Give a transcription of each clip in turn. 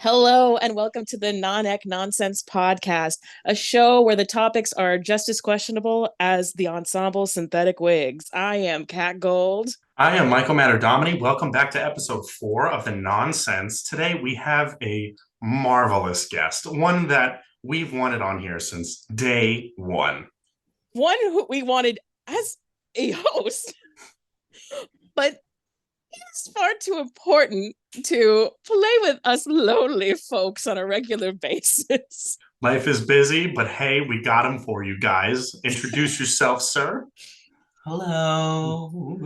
Hello, and welcome to the Non-Ec Nonsense Podcast, a show where the topics are just as questionable as the ensemble synthetic wigs. I am Kat Gold. I am Michael Matterdomini. Welcome back to episode 4 of The Nonsense. Today we have a marvelous guest, one that we've wanted on here since day one. One who we wanted as a host, but he's far too important to play with us lonely folks on a regular basis. Life is busy, but hey, we got him for you guys. Introduce yourself, sir. Hello.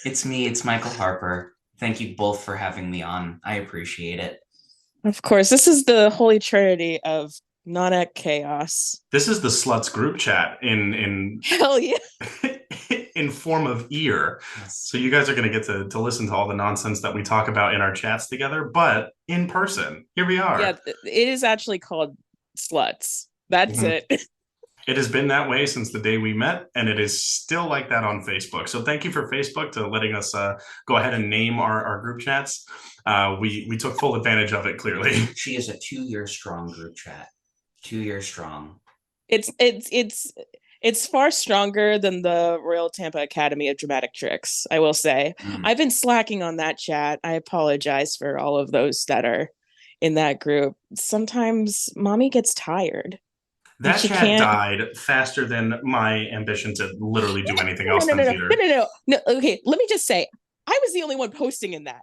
It's me, it's Michael Harper. Thank you both for having me on. I appreciate it. Of course, this is the holy trinity of non-ec chaos. This is the Sluts group chat in Hell yeah. in form of ear. Yes. So you guys are going to get to listen to all the nonsense that we talk about in our chats together, but in person. Here we are. Yeah, it is actually called Sluts. That's it. It has been that way since the day we met, and it is still like that on Facebook. So thank you for Facebook to letting us go ahead and name our group chats. We took full advantage of it, clearly. She is a 2-year strong group chat. 2 years strong. It's far stronger than the Royal Tampa Academy of Dramatic Tricks, I will say. I've been slacking on that chat. I apologize for all of those that are in that group. Sometimes mommy gets tired. That she chat can't- died faster than my ambition to literally do anything else no, than no, theater. no. Okay, let me just say, I was the only one posting in that.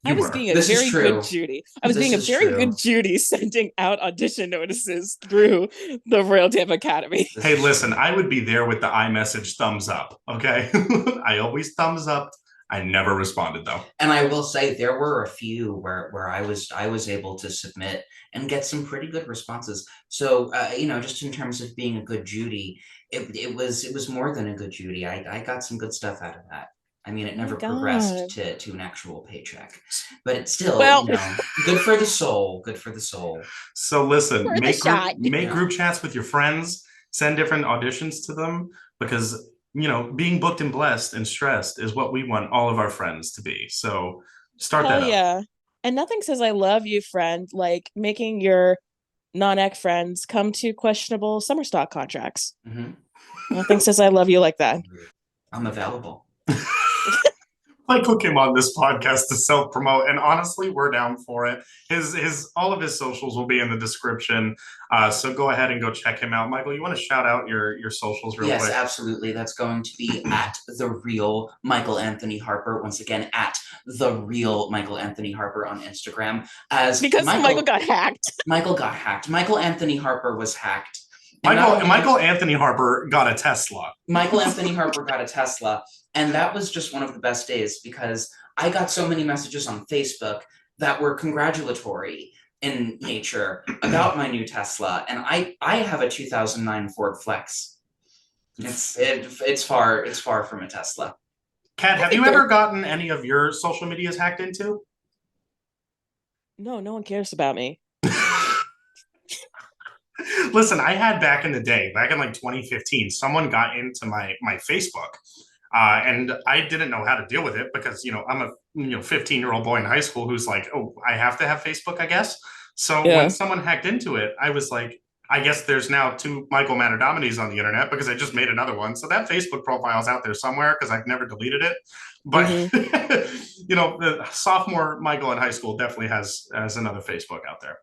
I was being a This is very true. good Judy. I was This being a is very true. good Judy, sending out audition notices through the Royal Tampa Academy. Hey, listen, I would be there with the iMessage thumbs up, okay? I always thumbs up. I never responded, though. And I will say there were a few where I was able to submit and get some pretty good responses. So just in terms of being a good Judy, it was more than a good Judy. I got some good stuff out of that. I mean, it never progressed to an actual paycheck, but it's still, good for the soul. Good for the soul. So listen, Worth a make shot. group chats with your friends, send different auditions to them, because being booked and blessed and stressed is what we want all of our friends to be. So start Hell that up. yeah. And nothing says I love you, friend, like making your non-ec friends come to questionable summer stock contracts. Nothing says I love you like that. I'm available. Michael came on this podcast to self-promote, and honestly, we're down for it. His all of his socials will be in the description, so go ahead and go check him out. Michael, you want to shout out your socials real quick? Yes, absolutely. That's going to be at the real Michael Anthony Harper. Once again, at the real Michael Anthony Harper on Instagram. Because Michael got hacked. Michael got hacked. Michael Anthony Harper was hacked. Michael Anthony Harper got a Tesla. Michael Anthony Harper got a Tesla. And that was just one of the best days because I got so many messages on Facebook that were congratulatory in nature about my new Tesla. And I have a 2009 Ford Flex. It's far from a Tesla. Kat, have you ever gotten any of your social medias hacked into? No one cares about me. Listen, I had back in the day, back in like 2015, someone got into my Facebook. And I didn't know how to deal with it because, I'm a 15-year-old boy in high school who's like, oh, I have to have Facebook, I guess. So when someone hacked into it, I was like, I guess there's now 2 Michael Matterdominis on the internet because I just made another one. So that Facebook profile is out there somewhere because I've never deleted it. But, the sophomore Michael in high school definitely has another Facebook out there.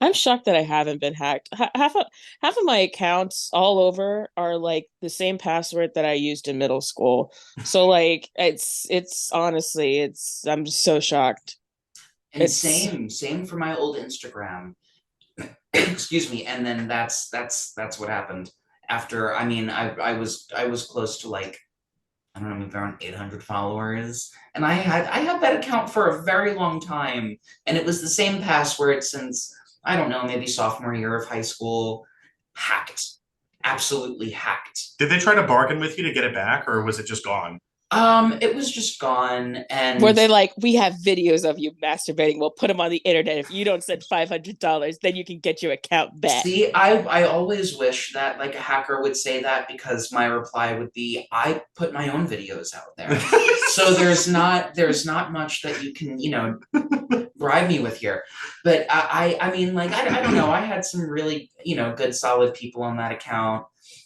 I'm shocked that I haven't been hacked. Half of my accounts all over are like the same password that I used in middle school. So like it's honestly I'm just so shocked. And same for my old Instagram. Excuse me. And then that's what happened after. I mean, I was close to like, I don't know, maybe around 800 followers. And I had that account for a very long time. And it was the same password since, I don't know, maybe sophomore year of high school. Hacked. Absolutely hacked. Did they try to bargain with you to get it back, or was it just gone? It was just gone, Were and they like, we have videos of you masturbating, we'll put them on the internet. If you don't send $500, then you can get your account back. see, I always wish that like a hacker would say that, because my reply would be, I put my own videos out there. So there's not much that you can, bribe me with here. But I mean, like, I don't know. I had some really, good solid people on that account,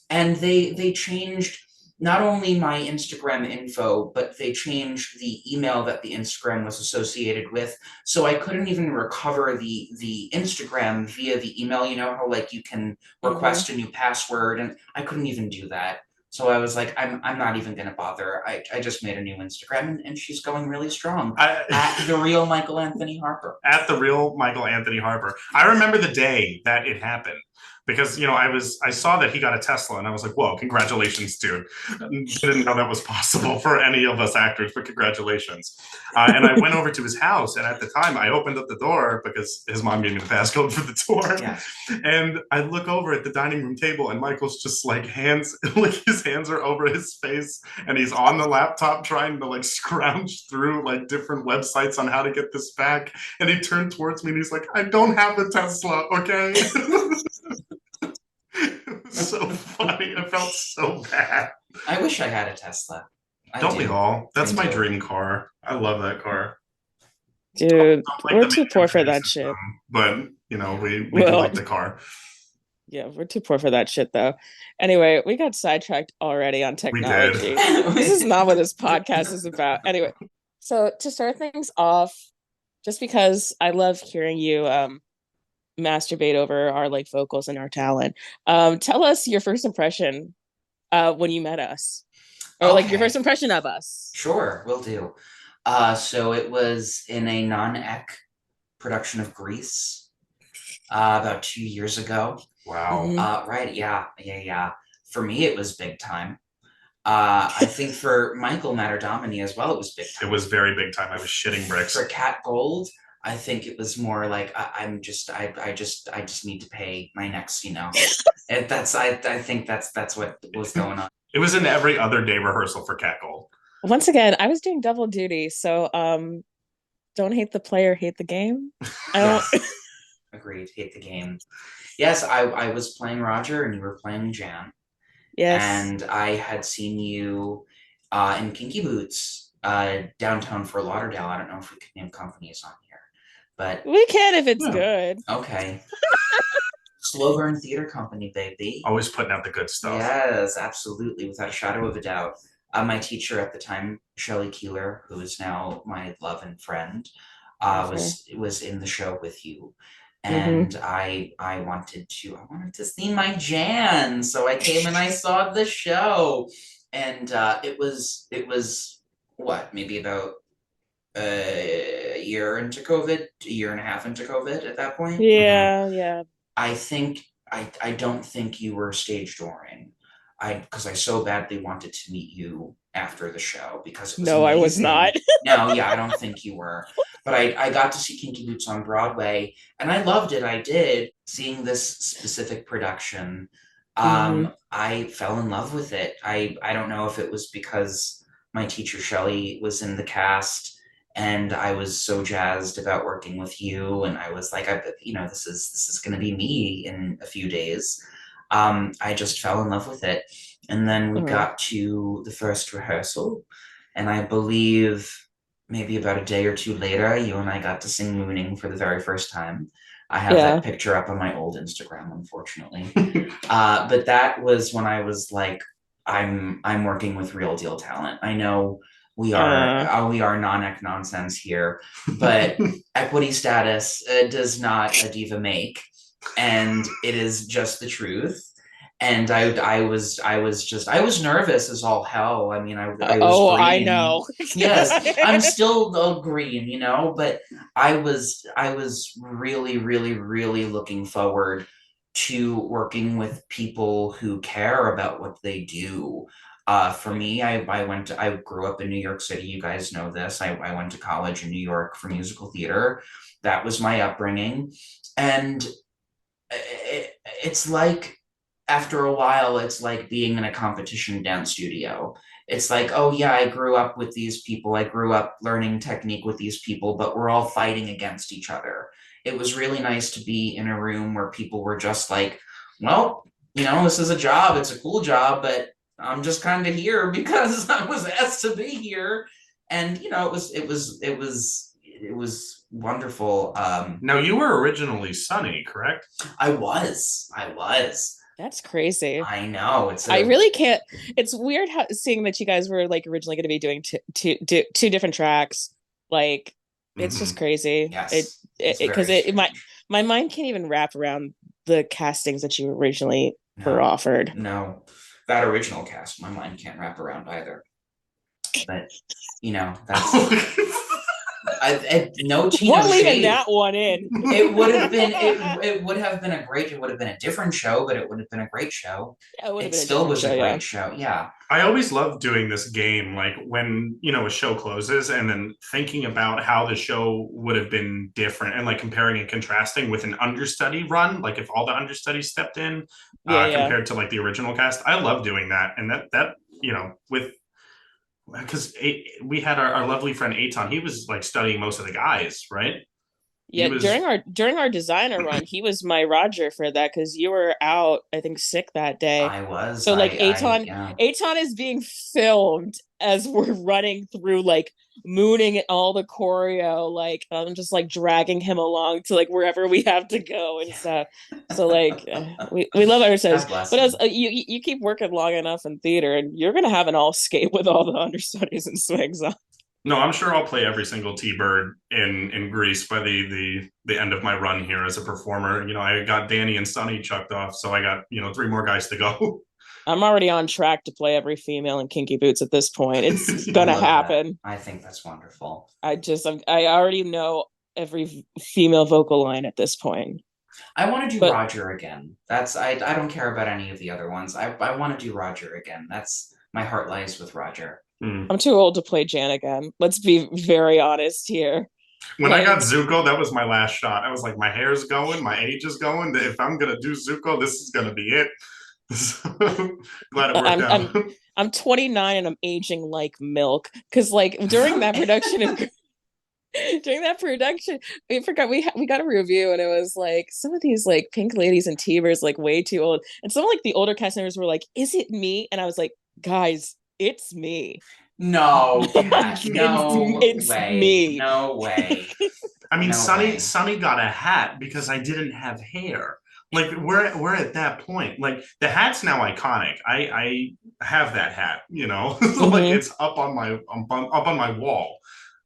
and they changed not only my Instagram info, but they changed the email that the Instagram was associated with. So I couldn't even recover the Instagram via the email. You know how like you can Mm-hmm. request a new password, and I couldn't even do that. So I was like, I'm not even gonna bother. I just made a new Instagram, and she's going really strong. At the real Michael Anthony Harper. At the real Michael Anthony Harper. I remember the day that it happened because I saw that he got a Tesla and I was like, whoa, congratulations, dude. Didn't know that was possible for any of us actors, but congratulations. And I went over to his house, and at the time I opened up the door because his mom gave me the passcode for the door. Yeah. And I look over at the dining room table, and Michael's just like like his hands are over his face, and he's on the laptop trying to like scrounge through like different websites on how to get this back. And he turned towards me and he's like, I don't have the Tesla, okay? It was so funny. I felt so bad. I wish I had a Tesla. Don't we all? That's I my do. dream car. I love that car. Dude, Don't like we're the too poor for that shit. system, but we do Well, like the car. yeah, we're too poor for that shit though. Anyway, we got sidetracked already on We did. technology. This is not what this podcast is about. Anyway, so to start things off, just because I love hearing you masturbate over our like vocals and our talent, tell us your first impression when you met us. Or like your Okay, first impression of us. sure, will do. So it was in a non-ec production of Grease, about 2 years ago. Wow. Mm-hmm. Right, yeah, yeah, yeah. For me, it was big time. I think for Michael Matterdomini as well, it was big It time. was very big time. I was shitting bricks. For Cat Gold, I think it was more like I just need to pay my next, I think that's what was going on. It was in every other day rehearsal for Cat Gold. Once again, I was doing double duty, so don't hate the player, hate the game. I don't. Yes, agreed. Hate the game. Yes, I was playing Roger and you were playing Jan, Yes, and I had seen you in Kinky Boots downtown Fort Lauderdale. I don't know if we could name companies on here, but we can if it's Yeah. good. okay. Slow Burn Theater Company, baby. Always putting out the good stuff. Yes, absolutely, without a shadow of a doubt. My teacher at the time, Shelley Keeler, who is now my love and friend, Love her. was in the show with you, Mm-hmm. and I wanted to see my Jan, so I came and I saw the show, and it was what, maybe about a year into COVID, a year and a half into COVID at that point. Yeah, yeah. I think I don't think you were stage dooring. Because I so badly wanted to meet you after the show because it was No, I was amazing. not. No, yeah, I don't think you were. But I got to see Kinky Boots on Broadway, and I loved it. I did. Seeing this specific production, Mm-hmm. I fell in love with it. I don't know if it was because my teacher Shelley was in the cast, and I was so jazzed about working with you, and I was like, this is going to be me in a few days. I just fell in love with it. And then we Uh-huh. got to the first rehearsal, and I believe maybe about a day or two later, you and I got to sing Mooning for the very first time. I have Yeah. that picture up on my old Instagram, unfortunately. But that was when I was like, I'm working with real deal talent. I know Uh, we are non-ec nonsense here, but equity status does not a diva make, and it is just the truth. And I was nervous as all hell. I mean, I was oh, I green. know. Yes, I'm still green, but I was really, really, really looking forward to working with people who care about what they do. For me, I grew up in New York City. You guys know this. I went to college in New York for musical theater. That was my upbringing. And it's like, after a while, it's like being in a competition dance studio. it's like, oh yeah, I grew up with these people, I grew up learning technique with these people, but we're all fighting against each other. It was really nice to be in a room where people were just like, well, this is a job, it's a cool job, but I'm just kind of here because I was asked to be here. And it was wonderful. Now you were originally Sunny, correct? I was. That's crazy. I know. I really can't. It's weird how seeing that you guys were like originally going to be doing two different tracks. Like, it's just Mhm. crazy. It Yes, it it's because very strange. my mind can't even wrap around the castings that you originally were No, offered. no, that original cast, my mind can't wrap around either. But that's no We're Tino leaving shade. that one in. It would have been a different show, but it would have been a great show. Yeah, it would have It been a still different was show. a Yeah. great show. Yeah. I always love doing this game, like when, a show closes and then thinking about how the show would have been different and like comparing and contrasting with an understudy run, like if all the understudies stepped in Yeah. Yeah. compared to like the original cast. I love doing that. And with because we had our lovely friend Aton, he was like studying most of the guys, right? He Yeah, was, during our designer run, he was my Roger for that because you were out, I think, sick that day. I was. So like Yeah. Aton is being filmed as we're running through like mooning all the choreo. Like I'm just like dragging him along to like wherever we have to go and stuff. So like we love ourselves, God bless but as him. you keep working long enough in theater, and you're gonna have an all skate with all the understudies and swigs on. no, I'm sure I'll play every single T-Bird in Greece by the end of my run here as a performer. I got Danny and Sunny chucked off, so I got, three more guys to go. I'm already on track to play every female in Kinky Boots at this point. It's I gonna love that. happen. I think that's wonderful. I already know every female vocal line at this point. I want to do But Roger again. I don't care about any of the other ones. I want to do Roger again. That's my heart lies with Roger. Hmm. I'm too old to play Jan again. Let's be very honest here. When I got Like Zuko, that was my last shot. I was like, my hair's going, my age is going. If I'm gonna do Zuko, this is gonna be it. So, glad it worked I'm out. I'm I'm 29 and I'm aging like milk because like during that production of during that production, we forgot we got a review and it was like some of these like pink ladies and T-birds like way too old, and some of like the older cast members were like, "Is it me?" And I was like, "Guys, it's me. No, Cat. It's me." No way. I mean, No Sunny way. Sunny got a hat because I didn't have hair. Like we're at that point. Like the hat's now iconic. I have that hat. Like Hmm. it's up on my wall.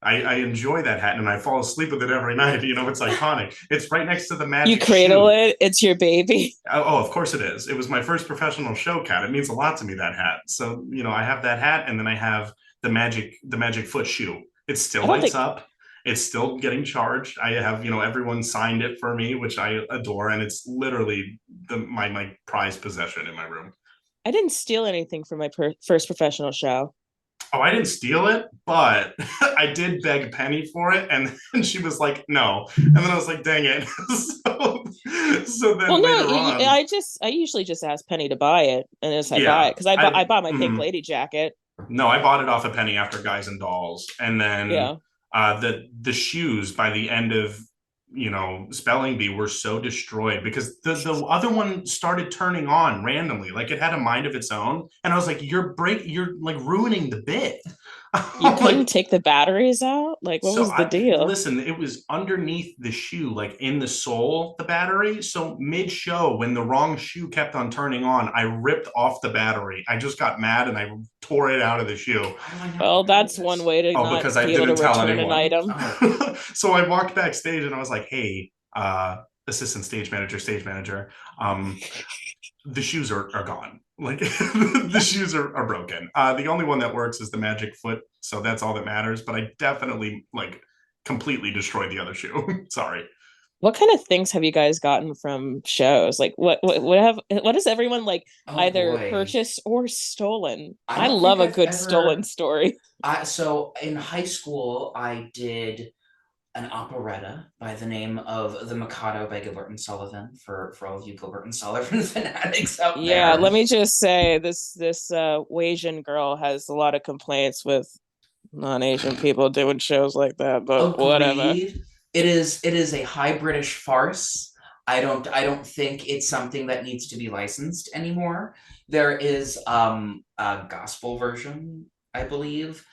I enjoy that hat and I fall asleep with it every night. It's iconic. It's right next to the You magic cradle shoe. it. It's your baby. Oh, of course it is. It was my first professional show cat. It means a lot to me, that hat. So, I have that hat and then I have the magic foot shoe. It still I don't lights think up. It's still getting charged. I have, everyone signed it for me, which I adore, and it's literally my prized possession in my room. I didn't steal anything from my first professional show. Oh, I didn't steal it, but I did beg Penny for it, and she was like, "No," and then I was like, "Dang it!" so Well, then no, later on, I usually just ask Penny to buy it, and as I buy it yeah, because I I bought my pink mhm. lady jacket. No, I bought it off a penny after Guys and Dolls, and then Yeah. the shoes by the end of Spelling Bee were so destroyed because the other one started turning on randomly, like it had a mind of its own, and I was like, you're like ruining the bit. You I'm couldn't like, take the batteries out? Like, what so was the I deal? listen, it was underneath the shoe, like in the sole, the battery. So mid-show, when the wrong shoe kept on turning on, I ripped off the battery. I just got mad and I tore it out of the shoe. How do I not Well, remember that's one this? way to Oh, not because I be able didn't to tell return an anyone. item. Oh, So I walked backstage and I was like, "Hey, assistant stage manager, um, the shoes are gone. Like the shoes are broken. The only one that works is the magic foot, so that's all that matters. But I definitely like completely destroyed the other shoe. Sorry. What kind of things have you guys gotten from shows? Like, what has everyone like oh either boy. purchased or stolen? I I don't love think a I've good stolen ever story. so in high school I did an operetta by the name of The Mikado by Gilbert and Sullivan, for all of you Gilbert and Sullivan fanatics out Yeah, there. let me just say this Asian girl has a lot of complaints with non-Asian people doing shows like that, but whatever. Agreed. It is a high British farce. I don't think it's something that needs to be licensed anymore. There is a gospel version, I believe,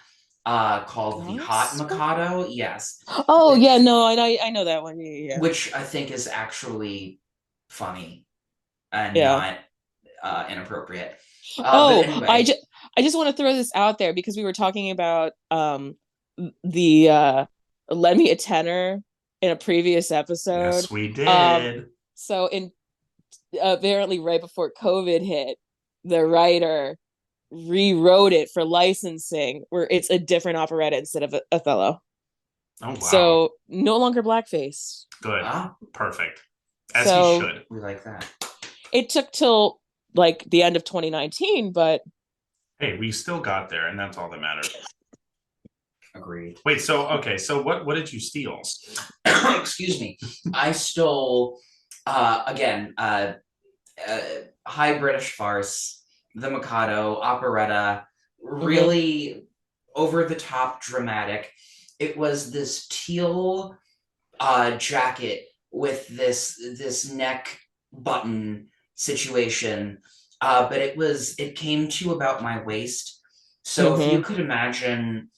called The Hot Gospel? Mikado, yes, Oh yeah, which no, I know that one. Yeah, which I think is actually funny and yeah. not inappropriate. But Oh, anyway, I just want to throw this out there because we were talking about the lend me a tenor in a previous episode. Yes, we Um, did. so in apparently right before COVID hit, the writer rewrote it for licensing where it's a different operetta instead of Othello. Oh wow. So no longer blackface. Good. ah, Perfect. As he So should. we like that. it took till like the end of 2019, but Hey, we still got there, and that's all that matters. Agreed. Wait, so okay, so what did you steal? Excuse me. I stole again uh, high British farce, The Mikado, operetta, mhm. really over the top dramatic. It was this teal jacket with this neck button situation, but it came to about my waist. So if you Mhm. could imagine,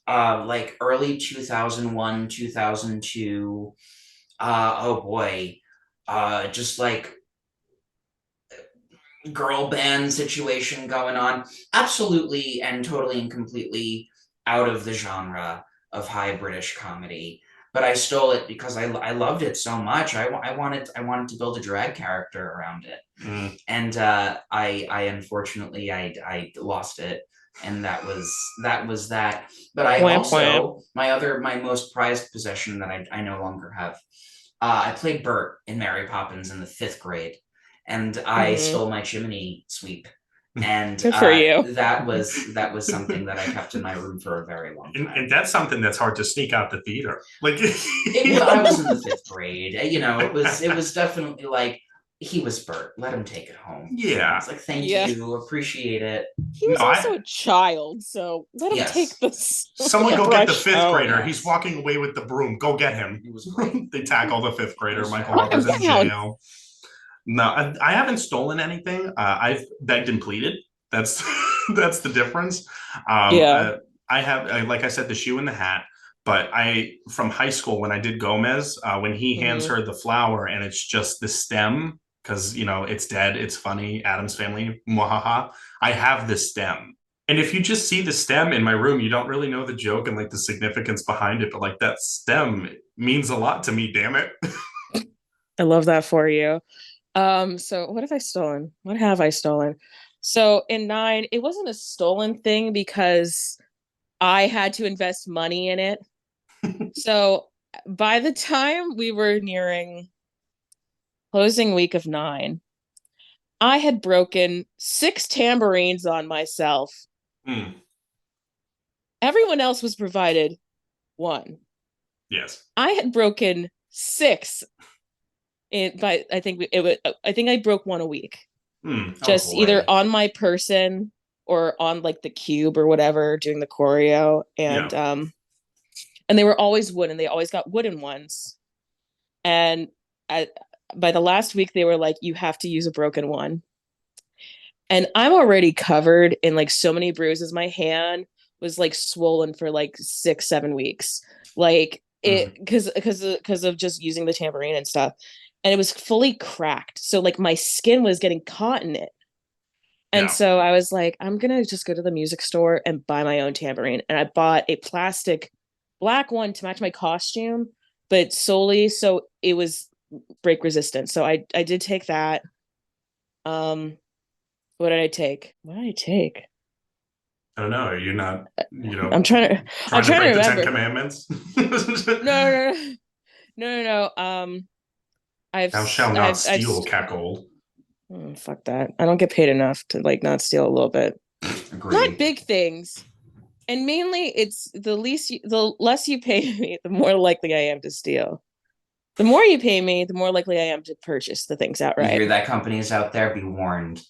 like early 2001, 2002, oh boy, just like girl band situation going on. Absolutely and totally and completely out of the genre of high British comedy. But I stole it because I loved it so much. I wanted to build a drag character around it, Mm. and I unfortunately I lost it, and that was that. But I Wham wham. also my most prized possession that I no longer have. I played Bert in Mary Poppins in the fifth grade, and I Mhm. stole my chimney sweep, and Good for you. that was something that I kept in my room for a very long time. And that's something that's hard to sneak out the theater. Like I was in the fifth grade. It was definitely like he was Bert. Let him take it home. I Yeah. was like, thank Yeah. you, appreciate it. He No, was I also a child, so let him take Yes, this someone go get the brush fifth home. grader. He's yes, walking away with the broom. Go get him. it was great. They tackle the fifth It grader. was Michael Put him Harper's in fabulous. down. jail. No, I haven't stolen anything. I've begged and pleaded. That's that's the difference. Yeah. I have, like I said, the shoe and the hat. But I, from high school, when I did Gomez, when he hands Mhm. her the flower and it's just the stem, because it's dead, it's funny, Adam's family, mwahaha. I have the stem, and if you just see the stem in my room, you don't really know the joke and like the significance behind it. But like that stem means a lot to me. Damn it. I love that for you. So what have I stolen? What have I stolen? So in nine, it wasn't a stolen thing because I had to invest money in it. So by the time we were nearing closing week of nine, I had broken six tambourines on myself. Mm, Everyone else was provided one. yes. I had broken six but I think I broke one a week. Mm, Oh Just either boy. on my person or on like the cube or whatever doing the choreo yeah. and they were always wooden. They always got wooden ones. And I, by the last week they were like you have to use a broken one. And I'm already covered in like so many bruises. My hand was like swollen for like 6 7 weeks. Like Mm. it because of just using the tambourine and stuff, and it was fully cracked, so like my skin was getting caught in it. And Yeah. so I was like, I'm gonna just go to the music store and buy my own tambourine, and I bought a plastic black one to match my costume, but solely so it was break resistant. So I did take that. um what did I take? What did I take? I don't know. Are you not, I'm trying to I'm trying to trying to break the Ten remember. Commandments? No, no, no, no, no, no. Thou shalt not steal, Cackle. fuck that. I don't get paid enough to like not steal a little bit. Not Agreed. big things. And mainly it's the less you pay me, the more likely I am to steal. The more you pay me, the more likely I am to purchase the things You outright. hear that, companies out there? Be warned.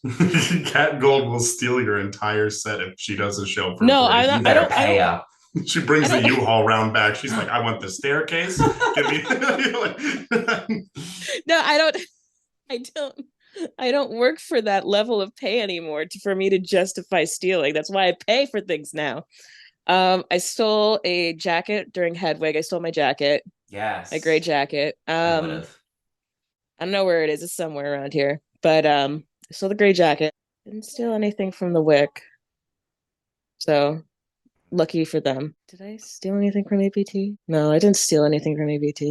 Cat Gold will steal your entire set if she does a show for No, free. You better I pay don't, up. She brings I the don't, U-Haul round back. She's like, I want the staircase. Give me. no, I don't, I don't work for that level of pay anymore for me to justify stealing. That's why I pay for things now. I stole a jacket during Hedwig. I stole my jacket, my gray Yes, jacket. I would have. I don't know where it is. It's somewhere around here. But I stole the gray jacket. Didn't steal anything from the Wick. So lucky for them. Did I steal anything from APT? No, I didn't steal anything from APT.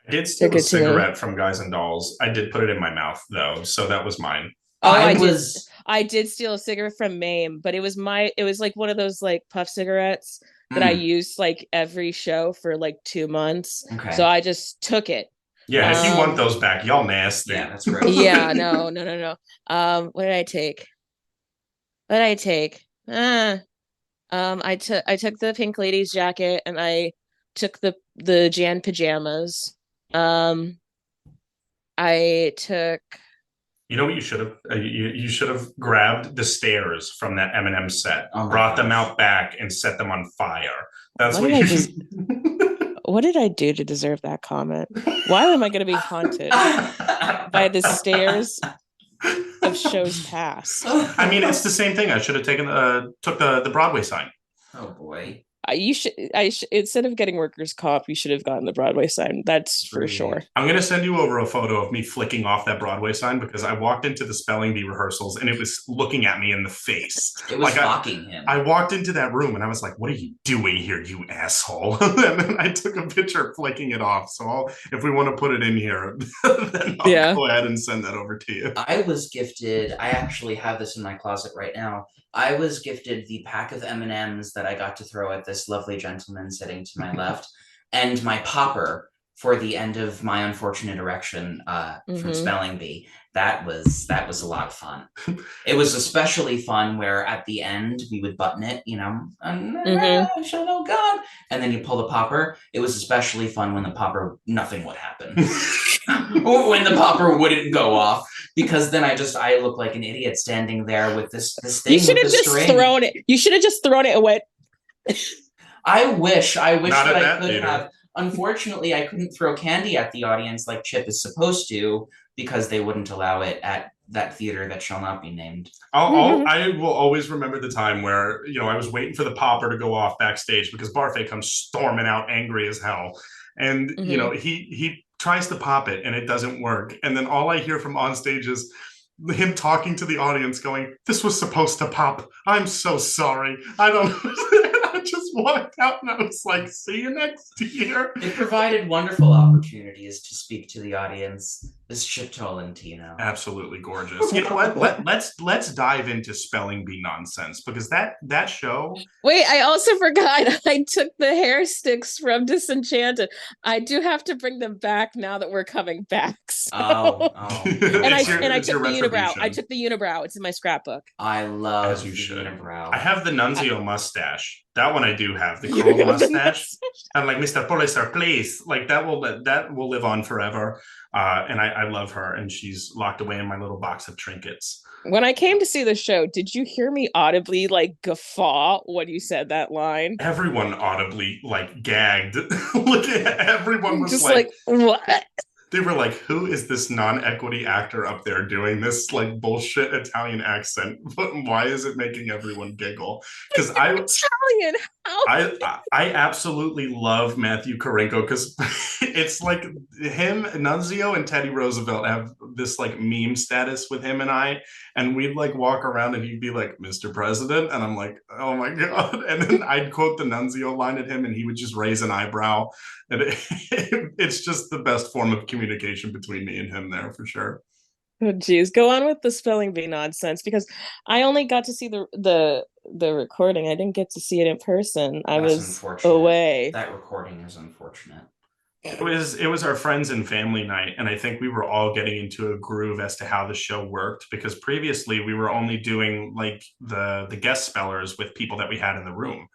I did They're steal a good to me. cigarette from Guys and Dolls. I did put it in my mouth though, so that was mine. Oh, I was. I did steal a cigarette from Mame, but it was like one of those like puff cigarettes that I Mm, used like every show for like 2 months. So okay. I just took it. Yeah, if you want Um those back, y'all nasty. Yeah, that's gross. yeah, no. What did I take? What did I take? I took the Pink Lady's jacket and I took the Jan pajamas. Um I took You know what you should have? You should have grabbed the stairs from that Eminem set, Oh my brought them gosh. out back, and set them on fire. That's what what did I you just should. what did I do to deserve that comment? Why am I going to be haunted by the stairs of shows past? I mean, it's the same thing. I should have took the Broadway sign. Oh boy. Instead of getting workers' comp, you should have gotten the Broadway sign. That's for sure. Agreed. I'm gonna send you over a photo of me flicking off that Broadway sign because I walked into the spelling bee rehearsals and it was looking at me in the face. It was Like mocking him. I walked into that room and I was like, "What are you doing here, you asshole?" And then I took a picture flicking it off. So if we want to put it in here, then I'll Yeah. go ahead and send that over to you. I was gifted. I actually have this in my closet right now. I was gifted the pack of M&Ms that I got to throw at this lovely gentleman sitting to my left, and my popper for the end of my unfortunate erection from Mm-hmm. Spelling Bee. That was a lot of fun. It was especially fun where at the end we would button it, Mm-hmm. oh God, and then you pull the popper. It was especially fun when the popper nothing would happen. When the popper wouldn't go off, because then I look like an idiot standing there with this thing You should with have the just string. thrown it. You should have just thrown it away. I wish Not that at I that could theater. have. Unfortunately, I couldn't throw candy at the audience like Chip is supposed to because they wouldn't allow it at that theater that shall not be named. I will always remember the time where I was waiting for the popper to go off backstage because Barfay comes storming out angry as hell, and Mm-hmm. he tries to pop it and it doesn't work, and then all I hear from on stage is him talking to the audience, going, "This was supposed to pop. I'm so sorry. I don't." I just walked out and I was like, "See you next year." It provided wonderful opportunities to speak to the audience. This Chip Tolentino. Absolutely gorgeous. You know what? Let's dive into spelling bee nonsense because that show. Wait, I also forgot I took the hair sticks from Disenchanted. I do have to bring them back now that we're coming back. So. Oh. And I It's took your the unibrow. I retribution. took the unibrow. It's in my scrapbook. I love As you the should. unibrow. I have the Nunzio mustache. That one I do have. The You curled have the mustache. I'm like, Mr. Polisar, please. Like that will live on forever. And I love her, and she's locked away in my little box of trinkets. When I came to see the show, did you hear me audibly like guffaw when you said that line? Everyone audibly like gagged. Look, everyone was Just like what? they were like, who is this non-equity actor up there doing this like bullshit Italian accent? But why is it making everyone giggle? Because Italian. How? I absolutely love Matthew Karenko because it's like him, Nunzio, and Teddy Roosevelt have this like meme status with him and we'd like walk around and he'd be like, "Mr. President," and I'm like, "Oh my God!" And then I'd quote the Nunzio line at him, and he would just raise an eyebrow, and it's just the best form of communication between me and him there for sure. Oh, geez, go on with the spelling bee nonsense because I only got to see the recording. I didn't get to see it in person. I That's was unfortunate. away. That recording is unfortunate. It was our friends and family night, and I think we were all getting into a groove as to how the show worked because previously we were only doing like the guest spellers with people that we had in the room.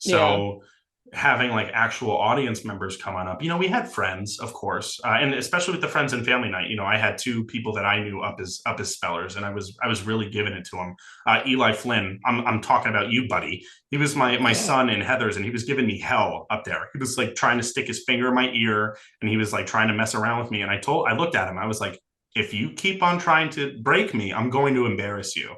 Yeah. So having like actual audience members come on up, we had friends, of course, and especially with the friends and family night, I had two people that I knew up as spellers, and I was really giving it to them. Eli Flynn, I'm talking about you, buddy. He was my son in Heather's, and he was giving me hell up there. He was like trying to stick his finger in my ear, and he was like trying to mess around with me. And I looked at him, I was like, if you keep on trying to break me, I'm going to embarrass you.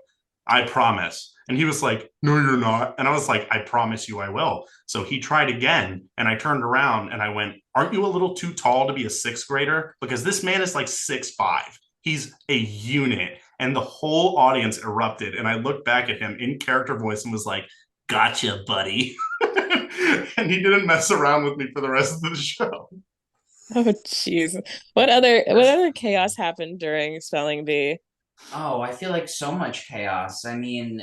I promise. And he was like, no, you're not. And I was like, I promise you I will. So he tried again. And I turned around and I went, aren't you a little too tall to be a sixth grader? Because this man is like 6'5". He's a unit. And the whole audience erupted. And I looked back at him in character voice and was like, gotcha, buddy. And he didn't mess around with me for the rest of the show. Oh, jeez. What other chaos happened during spelling bee? Oh, I feel like so much chaos. I mean,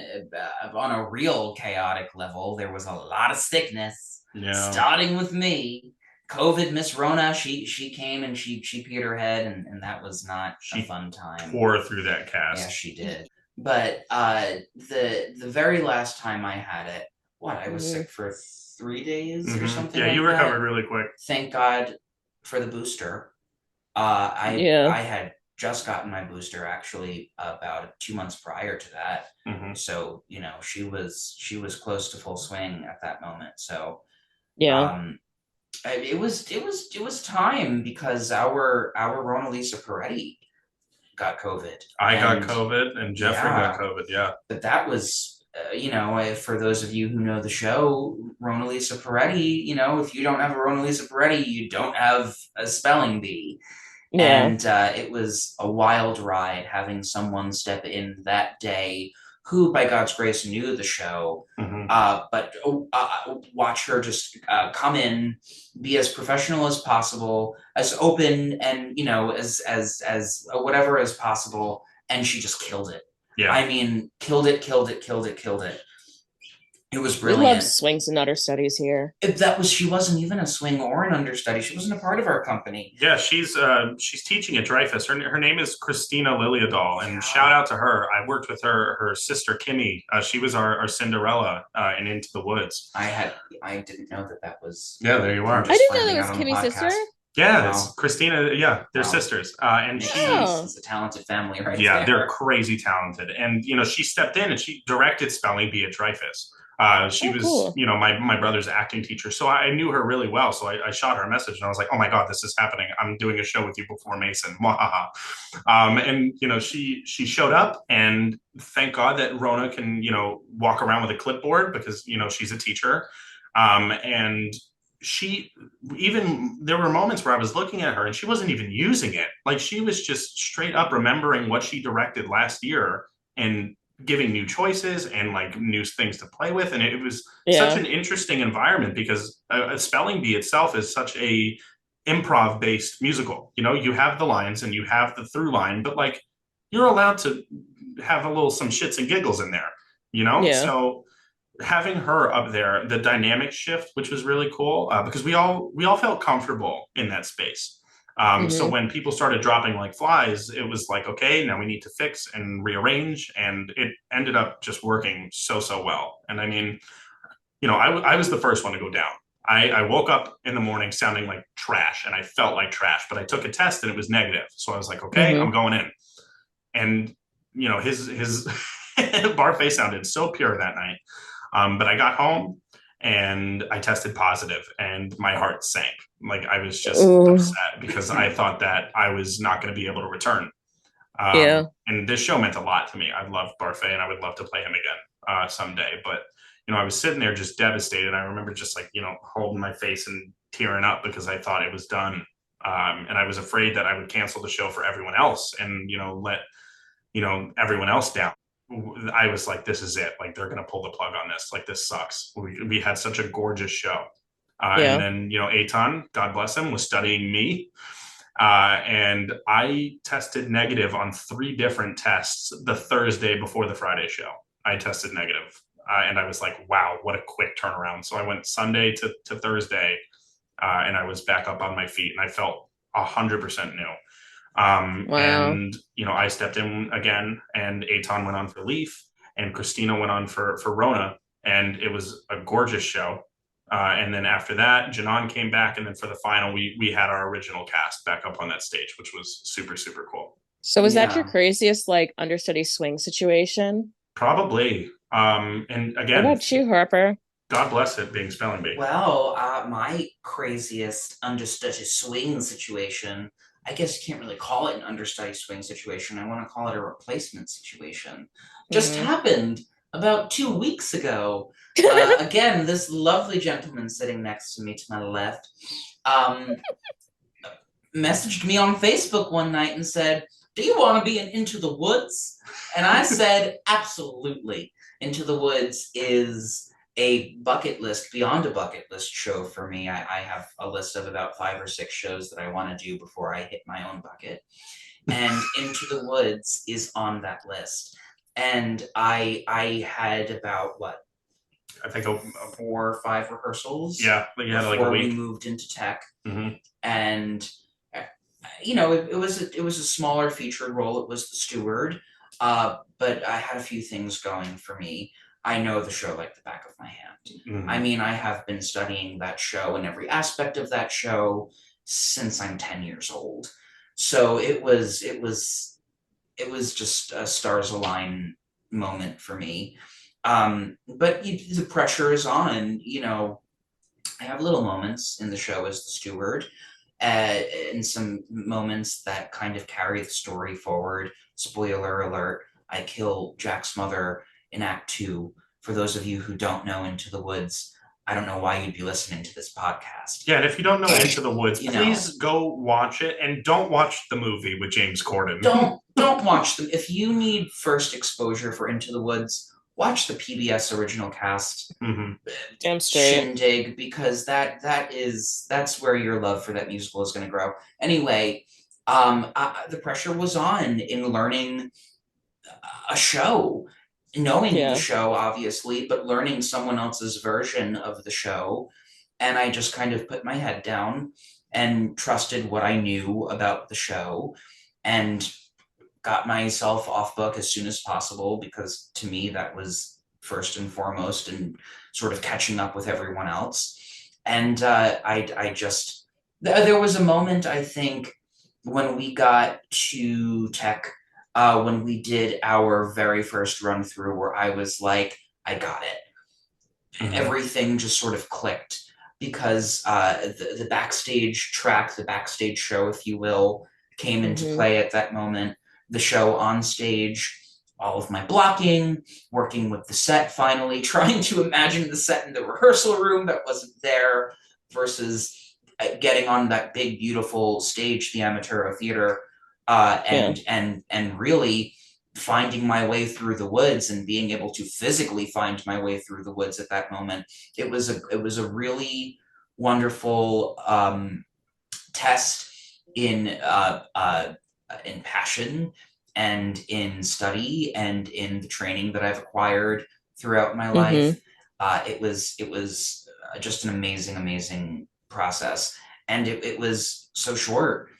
on a real chaotic level, there was a lot of sickness, Yeah. starting with me. COVID, Miss Rona, she came and she peed her head, and that was not a She fun time. tore through that Yeah, cast. she did. But the very last time I had it, what, I was Mhm. sick for 3 days or something Yeah, like you that. recovered really quick. Thank God for the booster. Yeah. I had just gotten my booster actually about 2 months prior to that. Hmm. So, she was close to full swing at that moment. So Yeah. um it was time because our Rona Lisa Peretti got COVID. I got And COVID and Jeffrey got yeah, COVID. Yeah. but that was for those of you who know the show, Rona Lisa Peretti, if you don't have a Rona Lisa Peretti, you don't have a spelling bee. Yeah. And it was a wild ride having someone step in that day who, by God's grace, knew the show. Hmm. But watch her just come in, be as professional as possible, as open and as whatever as possible, and she just killed it. Yeah. I mean, killed it, killed it, killed it, killed it. It was We love brilliant. swings and understudies here. She wasn't even a swing or an understudy. She wasn't a part of our company. Yeah, she's teaching at Dreyfus. Her name is Christina Liliadol, and shout Yeah. out to her. I worked with her sister Kimmy. She was our Cinderella in Into the Woods. I didn't know that was. Yeah, there you I'm are. I just didn't know that finding was out on the Kimmy's sister. podcast. Yeah, it's Wow. Christina. Yeah, they're Wow. sisters, and Makes sense. Oh, It's a talented family right yeah, they're there. crazy talented. And she stepped in and she directed spelling bee at Dreyfus. She oh, was, cool. my brother's acting teacher, so I knew her really well. So I shot her a message and I was like, "Oh my god, this is happening! I'm doing a show with you before Mason." And she showed up, and thank God that Rona can walk around with a clipboard because she's a teacher. And she even there were moments where I was looking at her and she wasn't even using it. Like she was just straight up remembering what she directed last year and giving new choices and like new things to play with. And it was such Yeah. an interesting environment because a spelling bee itself is such a improv based musical. You have the lines and you have the through line, but like you're allowed to have a little some shits and giggles in there. Yeah. So having her up there, the dynamic shift, which was really cool, because we all felt comfortable in that space. So Hmm. when people started dropping like flies, it was like, okay, now we need to fix and rearrange, and it ended up just working so well. And I mean, I was the first one to go down. I woke up in the morning sounding like trash, and I felt like trash, but I took a test and it was negative. So I was like, okay, Hmm. I'm going in. And his Barfay sounded so pure that night. But I got home and I tested positive and my heart sank. Like I was just Ooh. upset because I thought that I was not going to be able to return. Yeah. And this show meant a lot to me. I love Barfay and I would love to play him again someday. But, I was sitting there just devastated. I remember just like, holding my face and tearing up because I thought it was done. And I was afraid that I would cancel the show for everyone else and, let everyone else down. I was like, this is it. Like they're gonna pull the plug on this. Like this sucks. We had such a gorgeous show. And Yeah. then Aton, God bless him, was studying me. And I tested negative on 3 different tests the Thursday before the Friday show. I tested negative. And I was like, wow, what a quick turnaround. So I went Sunday to Thursday, and I was back up on my feet and I felt 100% new. Wow. And I stepped in again, and Aton went on for Leaf, and Christina went on for Rona, and it was a gorgeous show. And then after that, Janan came back, and then for the final, we had our original cast back up on that stage, which was super super cool. So was that your Yeah. craziest like understudy swing situation? Probably. And What again, about you, Harper? God bless it being spelling bee. Well, my craziest understudy swing situation, I guess you can't really call it an understudy swing situation. I want to call it a replacement situation. Just Hmm. happened about 2 weeks ago. Again, this lovely gentleman sitting next to me to my left um, messaged me on Facebook one night and said, "Do you want to be in Into the Woods?" And I said, "Absolutely. Into the Woods is a bucket list, beyond a bucket list show for me. I have a list of about 5 or 6 shows that I want to do before I hit my own bucket. And Into the Woods is on that list. And I had about what, I think, 4 or 5 rehearsals yeah, you had like a before we week. moved into tech. Hmm. And it was a smaller featured role. It was the steward, but I had a few things going for me. I know the show like the back of my hand. I Hmm. mean, I have been studying that show and every aspect of that show since I'm 10 years old. So it was just a stars align moment for me. But the pressure is on. I have little moments in the show as the steward, and some moments that kind of carry the story forward. Spoiler alert, I kill Jack's mother in Act Two. For those of you who don't know Into the Woods, I don't know why you'd be listening to this podcast. Yeah, and if you don't know But, Into the Woods, you know, please go watch it, and don't watch the movie with James Corden. don't watch them. If you need first exposure for Into the Woods, watch the PBS original cast Hmm. Damn straight. shindig, because that's where your love for that musical is going to grow. Anyway, the pressure was on in learning a show, knowing the Yeah. show obviously, but learning someone else's version of the show. And I just kind of put my head down and trusted what I knew about the show, and got myself off book as soon as possible, because to me that was first and foremost, and sort of catching up with everyone else. And I just there was a moment, I think, when we got to tech, when we did our very first run through, where I was like, I got it. Hmm. Everything just sort of clicked, because the backstage track, the backstage show, if you will, came into Hmm. play at that moment. The show on stage, all of my blocking, working with the set, finally trying to imagine the set in the rehearsal room that wasn't there, versus getting on that big beautiful stage, the Amateur Theater, Yeah. and really finding my way through the woods, and being able to physically find my way through the woods at that moment. It was a really wonderful test in passion, and in study, and in the training that I've acquired throughout my Hmm. life. It was just an amazing process, and it was so short,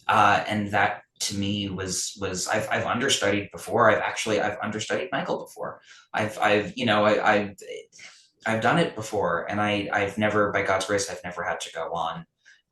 and that to me was I've understudied before. I've understudied Michael before. I've done it before, and I've never, by God's grace, I've never had to go on.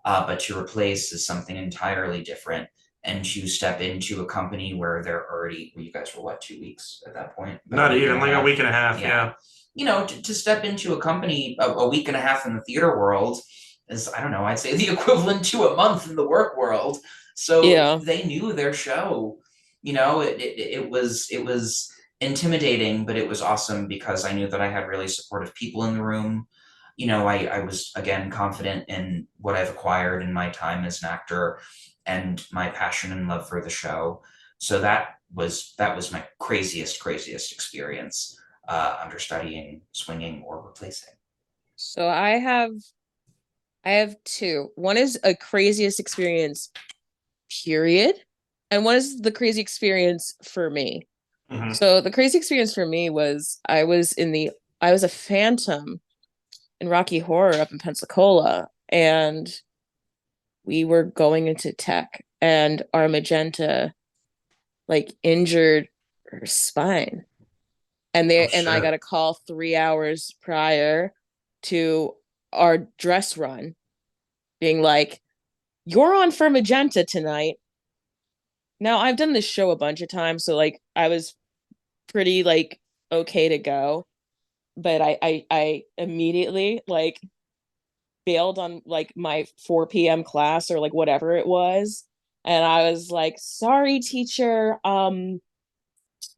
But to replace is something entirely different, and to step into a company where they're already, well, you guys were what, 2 weeks at that point, about a Not week and even a like a half. week and a half. Yeah, Yeah. to step into a company a week and a half in the theater world is, I don't know, I'd say the equivalent to a month in the work world. So Yeah. they knew their show. It was intimidating, but it was awesome, because I knew that I had really supportive people in the room. I was, again, confident in what I've acquired in my time as an actor, and my passion and love for the show. So that was my craziest experience, understudying, swinging, or replacing. So I have two. One is a craziest experience, period. And one is the crazy experience for me. Hmm. So the crazy experience for me was I was a phantom in Rocky Horror up in Pensacola, and we were going into tech, and our magenta like injured her spine. And Oh I shit. got a call 3 hours prior to our dress run, being like, "You're on for magenta tonight." Now I've done this show a bunch of times, so like I was pretty like okay to go, but I immediately like bailed on like my 4 p.m. class or like whatever it was. And I was like, sorry, teacher.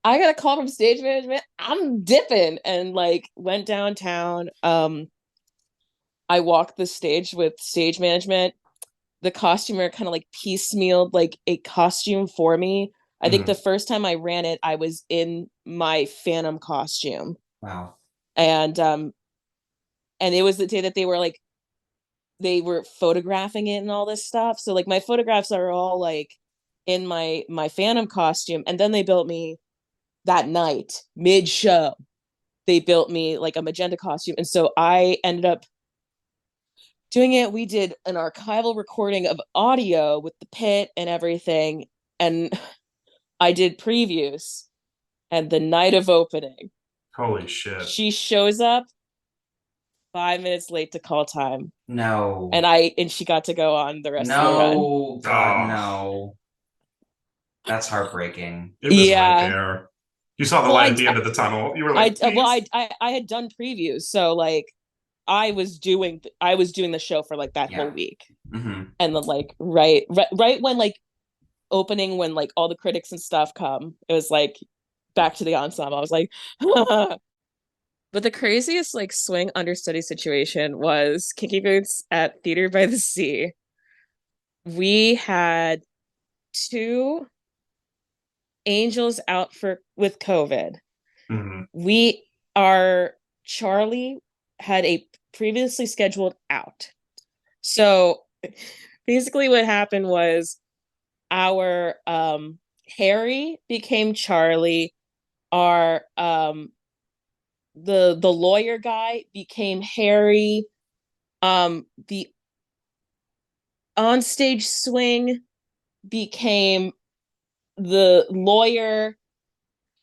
I got a call from stage management. I'm dipping, and like went downtown. I walked the stage with stage management. The costumer kind of like piecemealed like a costume for me. I think the first time I ran it, I was in my Phantom costume. Wow. And it was the day that they were photographing it and all this stuff. So like my photographs are all like in my Phantom costume, and then they built me that night mid show. They built me like a magenta costume, and so I ended up doing it. We did an archival recording of audio with the pit and everything, and I did previews. And the night of opening, Holy shit. she shows up 5 minutes late to call time, No. and she got to go on the rest of the run. No, God, Oh. no. That's heartbreaking. It was right Yeah. there. You saw the Well, light at the end of the tunnel. You were like, please. I had done previews, so like I was doing the show for like that Yeah. whole week, Mm-hmm. and then like right when like opening, when like all the critics and stuff come, it was like back to the ensemble. I was like, but the craziest like swing understudy situation was Kinky Boots at Theater by the Sea. We had two angels out for with COVID. Mhm. We our Charlie had a previously scheduled out. So basically what happened was our Harry became Charlie, our the lawyer guy became Harry, the onstage swing became the lawyer.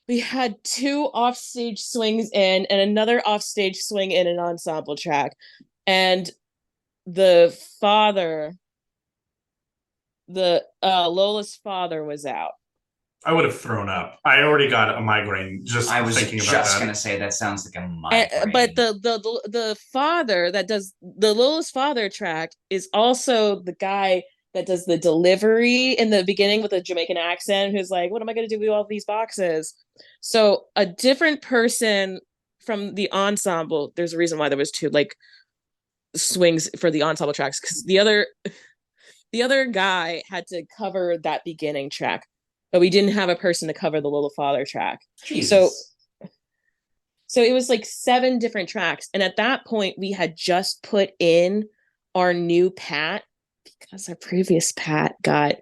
We had two offstage swings in and another offstage swing in an ensemble track. And the father, the Lola's father was out. I would have thrown up. I already got a migraine just I was thinking about just that. gonna say that sounds like a migraine. But the father that does the Lola's father track is also the guy that does the delivery in the beginning with a Jamaican accent, who's like, what am I going to do with all these boxes? So a different person from the ensemble, there's a reason why there was two like swings for the ensemble tracks, because the other guy had to cover that beginning track, but we didn't have a person to cover the Lola Father track. So Jesus. so it was like 7 different tracks. And at that point, we had just put in our new Pat because our previous Pat got,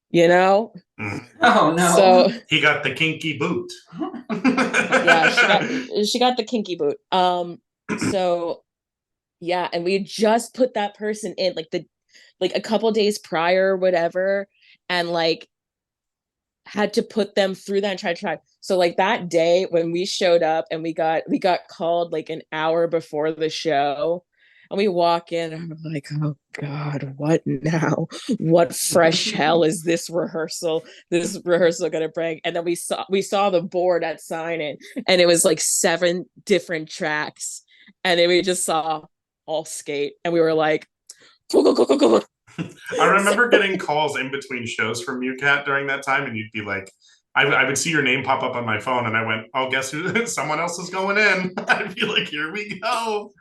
you know? Mm. Oh no. So He got the kinky boot. yeah, she got the kinky boot. So yeah, and we had just put that person in like a couple days prior or whatever, and like had to put them through that and try. So like that day when we showed up and we got called like an hour before the show, and we walk in and I'm like, oh God, what now? What fresh hell is this rehearsal gonna bring? And then we saw the board at sign-in, and it was like 7 different tracks, and then we just saw all skate, and we were like, go. I remember getting calls in between shows from you, Kat, during that time, and you'd be like, I would see your name pop up on my phone, and I went, "Oh, guess who? Someone else is going in." I'd be like, "Here we go."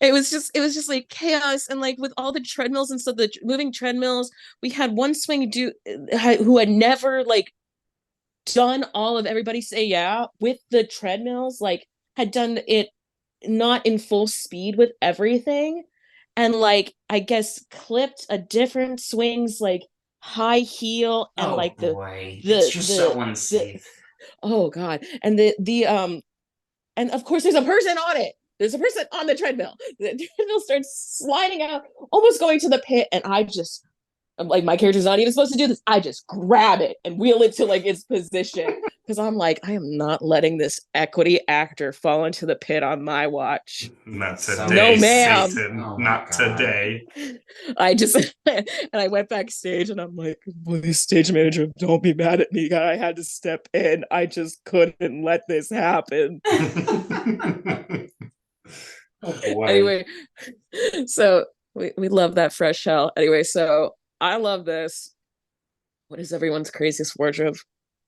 It was just like chaos, and like with all the treadmills and stuff, the moving treadmills. We had one swing dude who had never like done all of Everybody Say Yeah with the treadmills, like had done it not in full speed with everything, and like I guess clipped a different swings like high heel, and Oh like the boy. It's the just the so the unsafe. oh God, and of course there's a person on it. There's a person on the treadmill. The treadmill starts sliding out, almost going to the pit, and I just I'm like, my character's not even supposed to do this. I just grab it and wheel it to like its position. Because I'm like, I am not letting this equity actor fall into the pit on my watch. Not No, today, ma'am. Satan. Oh my Not God. today. I just and I went backstage and I'm like, please, stage manager, don't be mad at me. I had to step in. I just couldn't let this happen. Oh boy. Anyway, so we love that fresh hell. Anyway, so I love this. What is everyone's craziest wardrobe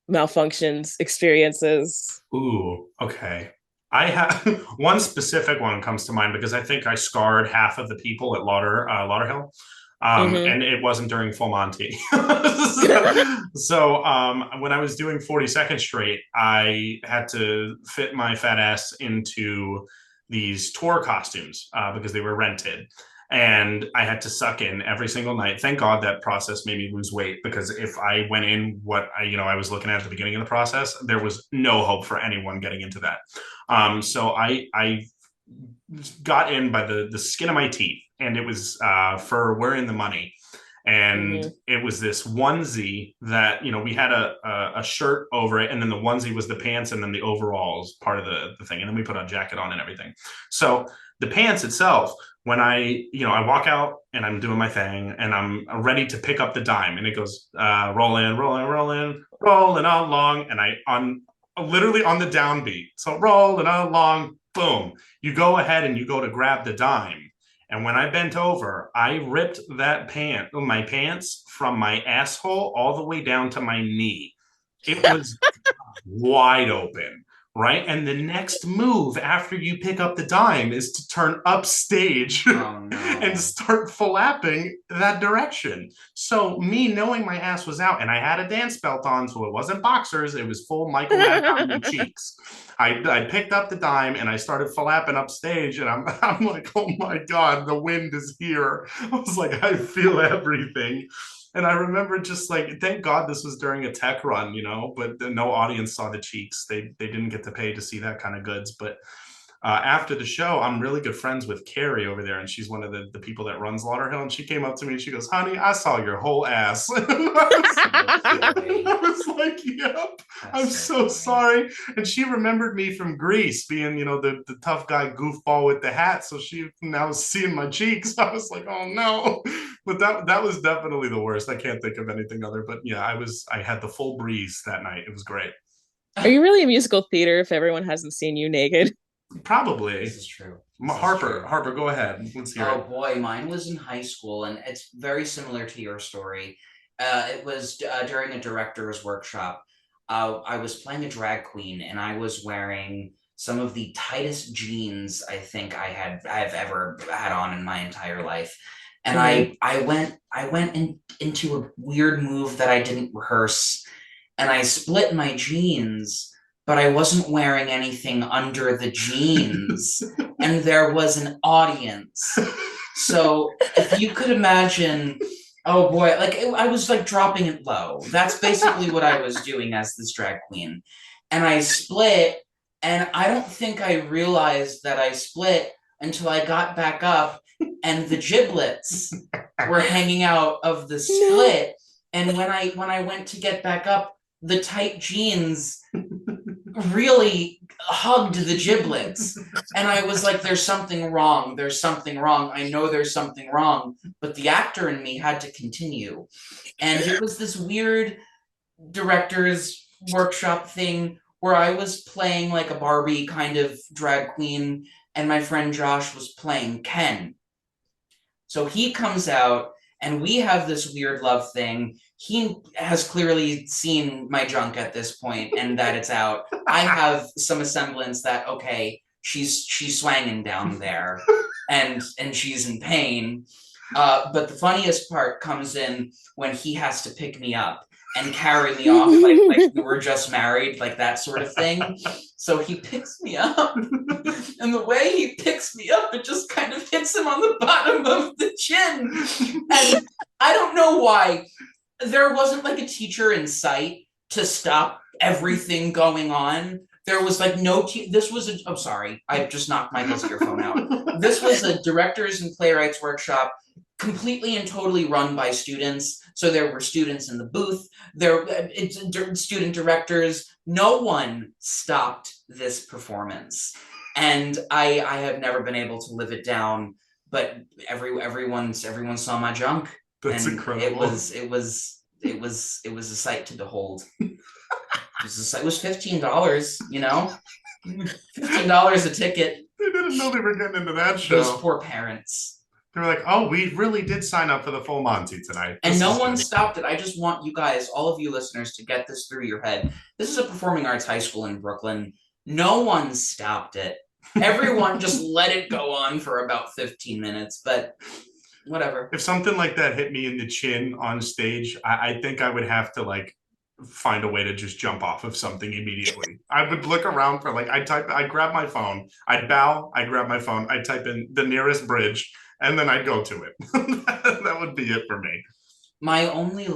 malfunctions, experiences? Ooh, okay. I have one specific one comes to mind because I think I scarred half of the people at Lauderhill. Mm-hmm. And it wasn't during Full Monty. When I was doing 42nd Street, I had to fit my fat ass into these tour costumes because they were rented. And I had to suck in every single night. Thank God that process made me lose weight, because if I went in what I was looking at the beginning of the process, there was no hope for anyone getting into that. So I got in by the skin of my teeth, and it was for We're in the Money. And Mm-hmm. it was this onesie that, we had a shirt over it, and then the onesie was the pants, and then the overalls part of the thing, and then we put a jacket on and everything. So the pants itself, when I walk out and I'm doing my thing and I'm ready to pick up the dime, and it goes rolling, rolling, rolling, rolling along, and I on literally on the downbeat, so rolling along, boom, you go ahead and you go to grab the dime. And when I bent over, I ripped my pants from my asshole all the way down to my knee. It was wide open, right? And the next move after you pick up the dime is to turn upstage Oh no. and start flapping that direction. So me knowing my ass was out, and I had a dance belt on, so it wasn't boxers, it was full Michael Madcon cheeks. I picked up the dime and I started flapping upstage, and I'm like, oh my God, the wind is here. I was like, I feel everything. And I remember just like, thank God this was during a tech run, but no audience saw the cheeks. They didn't get to pay to see that kind of goods. But after the show, I'm really good friends with Carrie over there, and she's one of the people that runs Lauderhill. And she came up to me and she goes, "Honey, I saw your whole ass." I was like, "Yep, I'm so sorry." And she remembered me from Greece, being the tough guy goofball with the hat. So she now was seeing my cheeks. I was like, "Oh no!" But that was definitely the worst. I can't think of anything other. But yeah, I had the full breeze that night. It was great. Are you really a musical theater if everyone hasn't seen you naked? Probably. This is true. This is Harper, true. Harper, go ahead. Let's hear Oh it. boy, mine was in high school, and it's very similar to your story. It was during a director's workshop. I was playing a drag queen, and I was wearing some of the tightest jeans I think I've ever had on in my entire life. And Mm-hmm. I went into a weird move that I didn't rehearse, and I split my jeans, but I wasn't wearing anything under the jeans, and there was an audience. So if you could imagine, oh boy, I was like dropping it low. That's basically what I was doing as this drag queen. And I split, and I don't think I realized that I split until I got back up and the giblets were hanging out of the split. And when I went to get back up, the tight jeans really hugged the giblets. And I was like, there's something wrong. There's something wrong. I know there's something wrong. But the actor in me had to continue. And it was this weird director's workshop thing where I was playing like a Barbie kind of drag queen, and my friend Josh was playing Ken. So he comes out, and we have this weird love thing. He has clearly seen my junk at this point, and that it's out. I have some semblance that, okay, she's swanging down there, and she's in pain. But the funniest part comes in when he has to pick me up and carry me off like we were just married, like that sort of thing. So he picks me up, and the way he picks me up, it just kind of hits him on the bottom of the chin. And I don't know why there wasn't like a teacher in sight to stop everything going on. There was like no this was a, oh sorry, I just knocked Michael's earphone out. This was a directors and playwrights workshop. completely and totally run by students. So there were students in the booth, it's student directors. No one stopped this performance, and I have never been able to live it down. But everyone saw my junk, That's and incredible. it was a sight to behold. It was $15, you know, $15 a ticket. They didn't know they were getting into that show. Those poor parents. They were like, "Oh, we really did sign up for the full Monty tonight." And no one stopped it. I just want you guys, all of you listeners, to get this through your head. This is a performing arts high school in Brooklyn. No one stopped it. Everyone just let it go on for about 15 minutes, but whatever. If something like that hit me in the chin on stage, I think I would have to like find a way to just jump off of something immediately. I would look around for like, I'd grab my phone, I'd bow, I'd grab my phone, I'd type in the nearest bridge, and then I'd go to it. That would be it for me. My only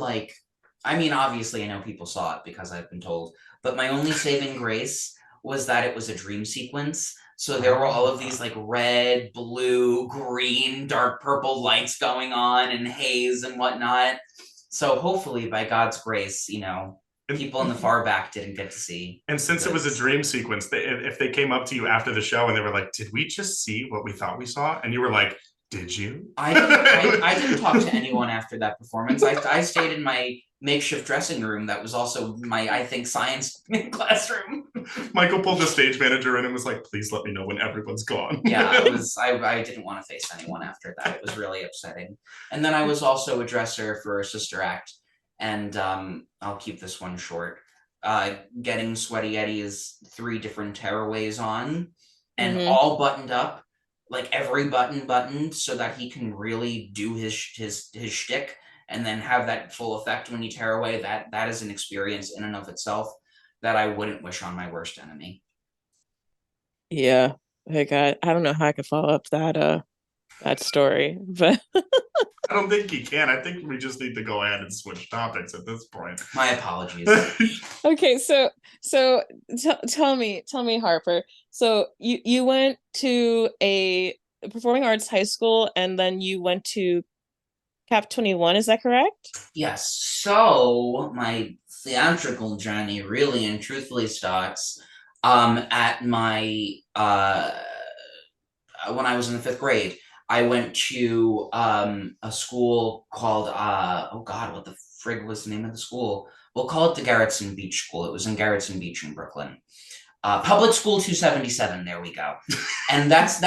I mean, obviously I know people saw it because I've been told, but my only saving grace was that it was a dream sequence. So there were all of these like red, blue, green, dark purple lights going on and haze and whatnot. So hopefully, by God's grace, people in the far back didn't get to see. And since it was a dream sequence, if they came up to you after the show and they were like, "Did we just see what we thought we saw?" And you were like, "Did you?" I didn't talk to anyone after that performance. I stayed in my makeshift dressing room that was also my, I think, science classroom. Michael pulled the stage manager in and was like, "Please let me know when everyone's gone." Yeah, I didn't want to face anyone after that. It was really upsetting. And then I was also a dresser for a sister act, and I'll keep this one short. Getting Sweaty Eddie's 3 different tearaways on, and all buttoned up, like every button buttoned, so that he can really do his shtick, and then have that full effect when you tear away. That is an experience in and of itself that I wouldn't wish on my worst enemy. Yeah. Like I don't know how I could follow up that story, but I don't think you can. I think we just need to go ahead and switch topics at this point. My apologies. Okay, so tell me, Harper. So you went to a performing arts high school and then you went to Cap 21, is that correct? Yes. So my theatrical journey really and truthfully starts at my when I was in the 5th grade. I went to a school called oh God, what the frig was the name of the school? We'll call it the Garrettson Beach School. It was in Garrettson Beach in Brooklyn. Public School 277. There we go. And that's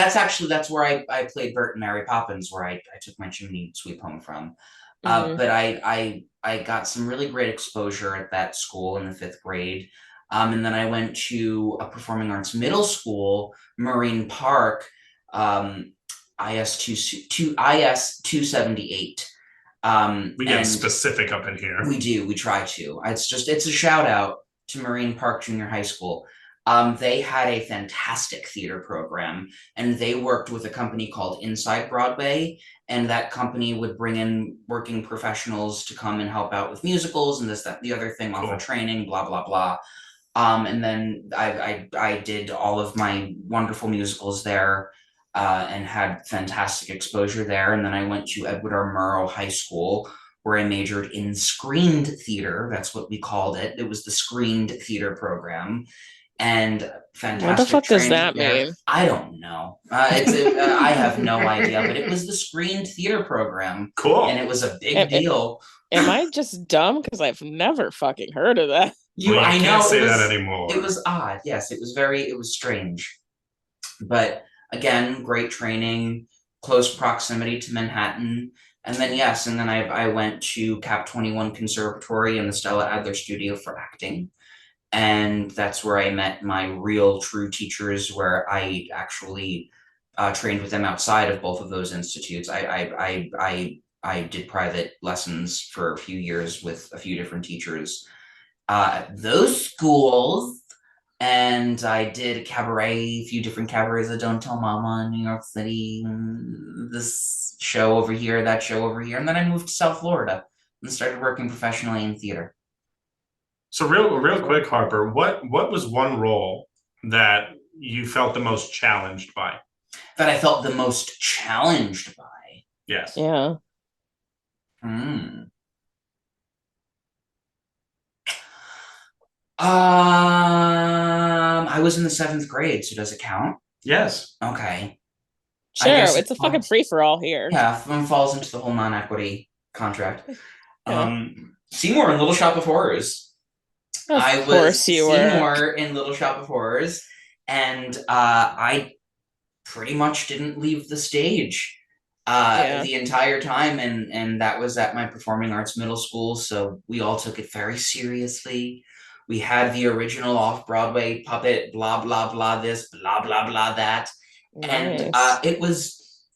where I played Bert and Mary Poppins, where I took my chimney sweep home from. But I got some really great exposure at that school in the 5th grade. And then I went to a performing arts middle school, Marine Park, IS 278. We get specific up in here. We do. We try to. It's a shout out to Marine Park Junior High School. They had a fantastic theater program, and they worked with a company called Inside Broadway, and that company would bring in working professionals to come and help out with musicals and this, that, the other thing, offer training, blah, blah, blah. And then I did all of my wonderful musicals there, and had fantastic exposure there. And then I went to Edward R. Murrow High School, where I majored in screened theater. That's what we called it. It was the screened theater program. And fantastic. What the fuck does that mean? I don't know. I have no idea, but it was the screened theater program. Cool. And it was a big deal. Am I just dumb? Because I've never fucking heard of that. I know. Can't say that anymore. It was odd. Yes, it was strange. But again, great training, close proximity to Manhattan. And then, I went to Cap 21 Conservatory and the Stella Adler Studio for acting. And that's where I met my real true teachers, where I actually trained with them outside of both of those institutes. I did private lessons for a few years with a few different teachers at those schools. And I did a few different cabarets at Don't Tell Mama in New York City, this show over here, that show over here. And then I moved to South Florida and started working professionally in theater. So real quick, Harper, what was one role that you felt the most challenged by? That I felt the most challenged by? Yes. Yeah. Hmm. I was in the seventh grade, so does it count? Yes. Okay. I Sure. guess it It's a fucking free for all here. yeah, falls into the whole non-equity contract. Yeah. Seymour in Little Shop of Horrors. Of I was course you were. Seymour in Little Shop of Horrors, and I pretty much didn't leave the stage Yeah. the entire time, and that was at my performing arts middle school, so we all took it very seriously. We had the original off-Broadway puppet, blah blah blah this, blah blah blah that, and Nice.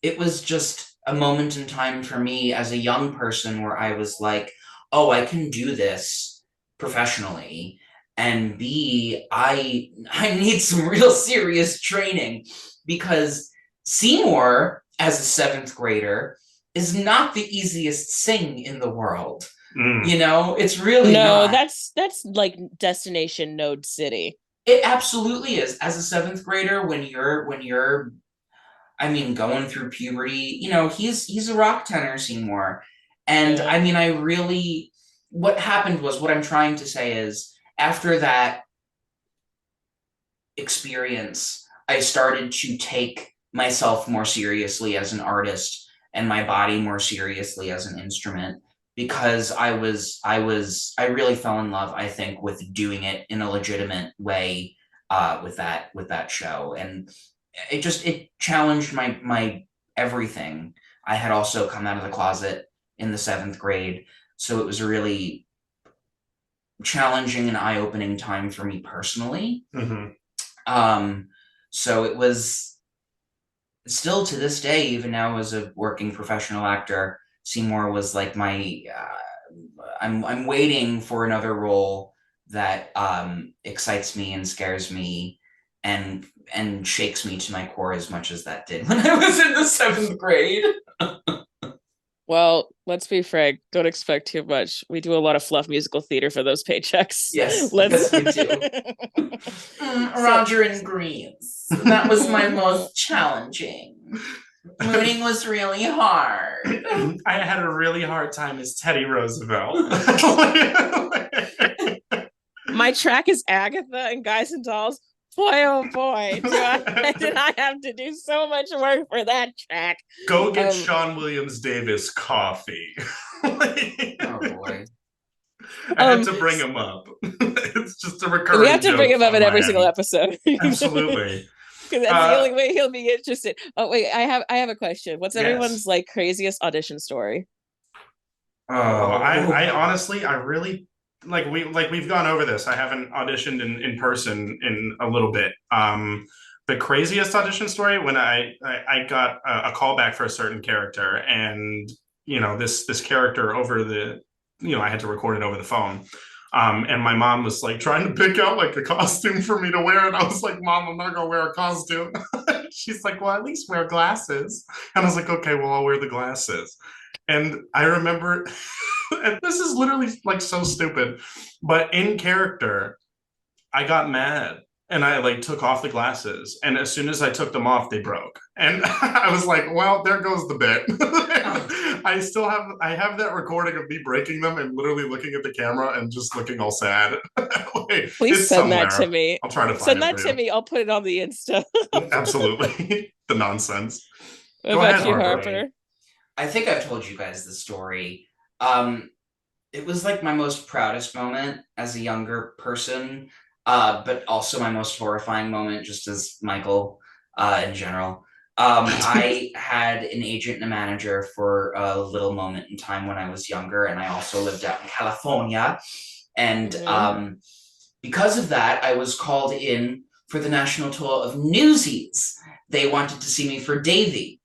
it was just a moment in time for me as a young person where I was like, oh, I can do this professionally, and B, I need some real serious training because Seymour, as a seventh grader, is not the easiest thing in the world. Mm. You know, it's really No, not. that's like destination node city. It absolutely is. As a seventh grader, when you're I mean, going through puberty, he's a rock tenor, Seymour. And Yeah. I mean, what happened was, what I'm trying to say is, after that experience, I started to take myself more seriously as an artist and my body more seriously as an instrument because I really fell in love, I think, with doing it in a legitimate way with that show. And it challenged my everything. I had also come out of the closet in the seventh grade, so it was a really challenging and eye-opening time for me personally. Mm-hmm. um, so it was still to this day, even now as a working professional actor, Seymour was like my. I'm waiting for another role that excites me and scares me, and shakes me to my core as much as that did when I was in the seventh grade. Well, let's be frank. Don't expect too much. We do a lot of fluff musical theater for those paychecks. Yes, Let's. yes, we do. So. Roger and Greaves. That was my most challenging. Mooning was really hard. I had a really hard time as Teddy Roosevelt. My track is Agatha and Guys and Dolls. Boy, oh boy, did I have to do so much work for that track. Go get Sean Williams Davis coffee. Oh boy. I had to bring him up. It's just a recurring. We have to bring him up in every single end. episode. Absolutely. Because that's the only way he'll be interested. Oh wait, I have a question. What's everyone's like craziest audition story? Oh, I honestly, I really we've gone over this. I haven't auditioned in person in a little bit. The craziest audition story when I got a call back for a certain character, and this character over the I had to record it over the phone. And my mom was like trying to pick out like a costume for me to wear, and I was like, "Mom, I'm not gonna wear a costume." She's like, "Well, at least wear glasses." And I was like, "Okay, well, I'll wear the glasses." And I remember, and this is literally like so stupid, but in character, I got mad and I like took off the glasses. And as soon as I took them off, they broke. And I was like, well, there goes the bit. I have that recording of me breaking them and literally looking at the camera and just looking all sad. Please It's send that somewhere. to me. I'll try to find Send it that for to you. me. I'll put it on the Insta. Absolutely. The nonsense. What Go about ahead, you, Harper. Harper? I think I've told you guys the story. Um, it was like my most proudest moment as a younger person, but also my most horrifying moment just as Michael in general. I had an agent and a manager for a little moment in time when I was younger, and I also lived out in California. And Mm-hmm. because of that, I was called in for the national tour of Newsies. They wanted to see me for Davy,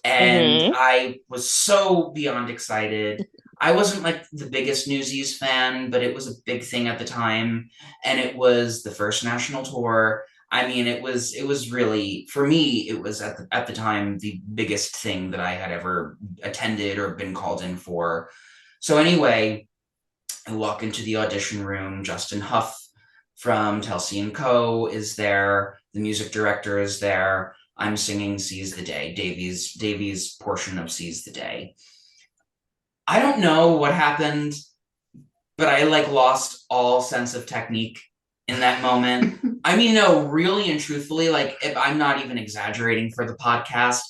and Mm-hmm. I was so beyond excited. I wasn't like the biggest Newsies fan, but it was a big thing at the time, and it was the first national tour. I mean, it was really, for me, it was at the time the biggest thing that I had ever attended or been called in for. So anyway, I walk into the audition room. Justin Huff from Telsey and Co. is there. The music director is there. I'm singing Seize the Day, Davies' portion of Seize the Day. I don't know what happened, but I like lost all sense of technique in that moment. I mean, no, really and truthfully, like if I'm not even exaggerating for the podcast,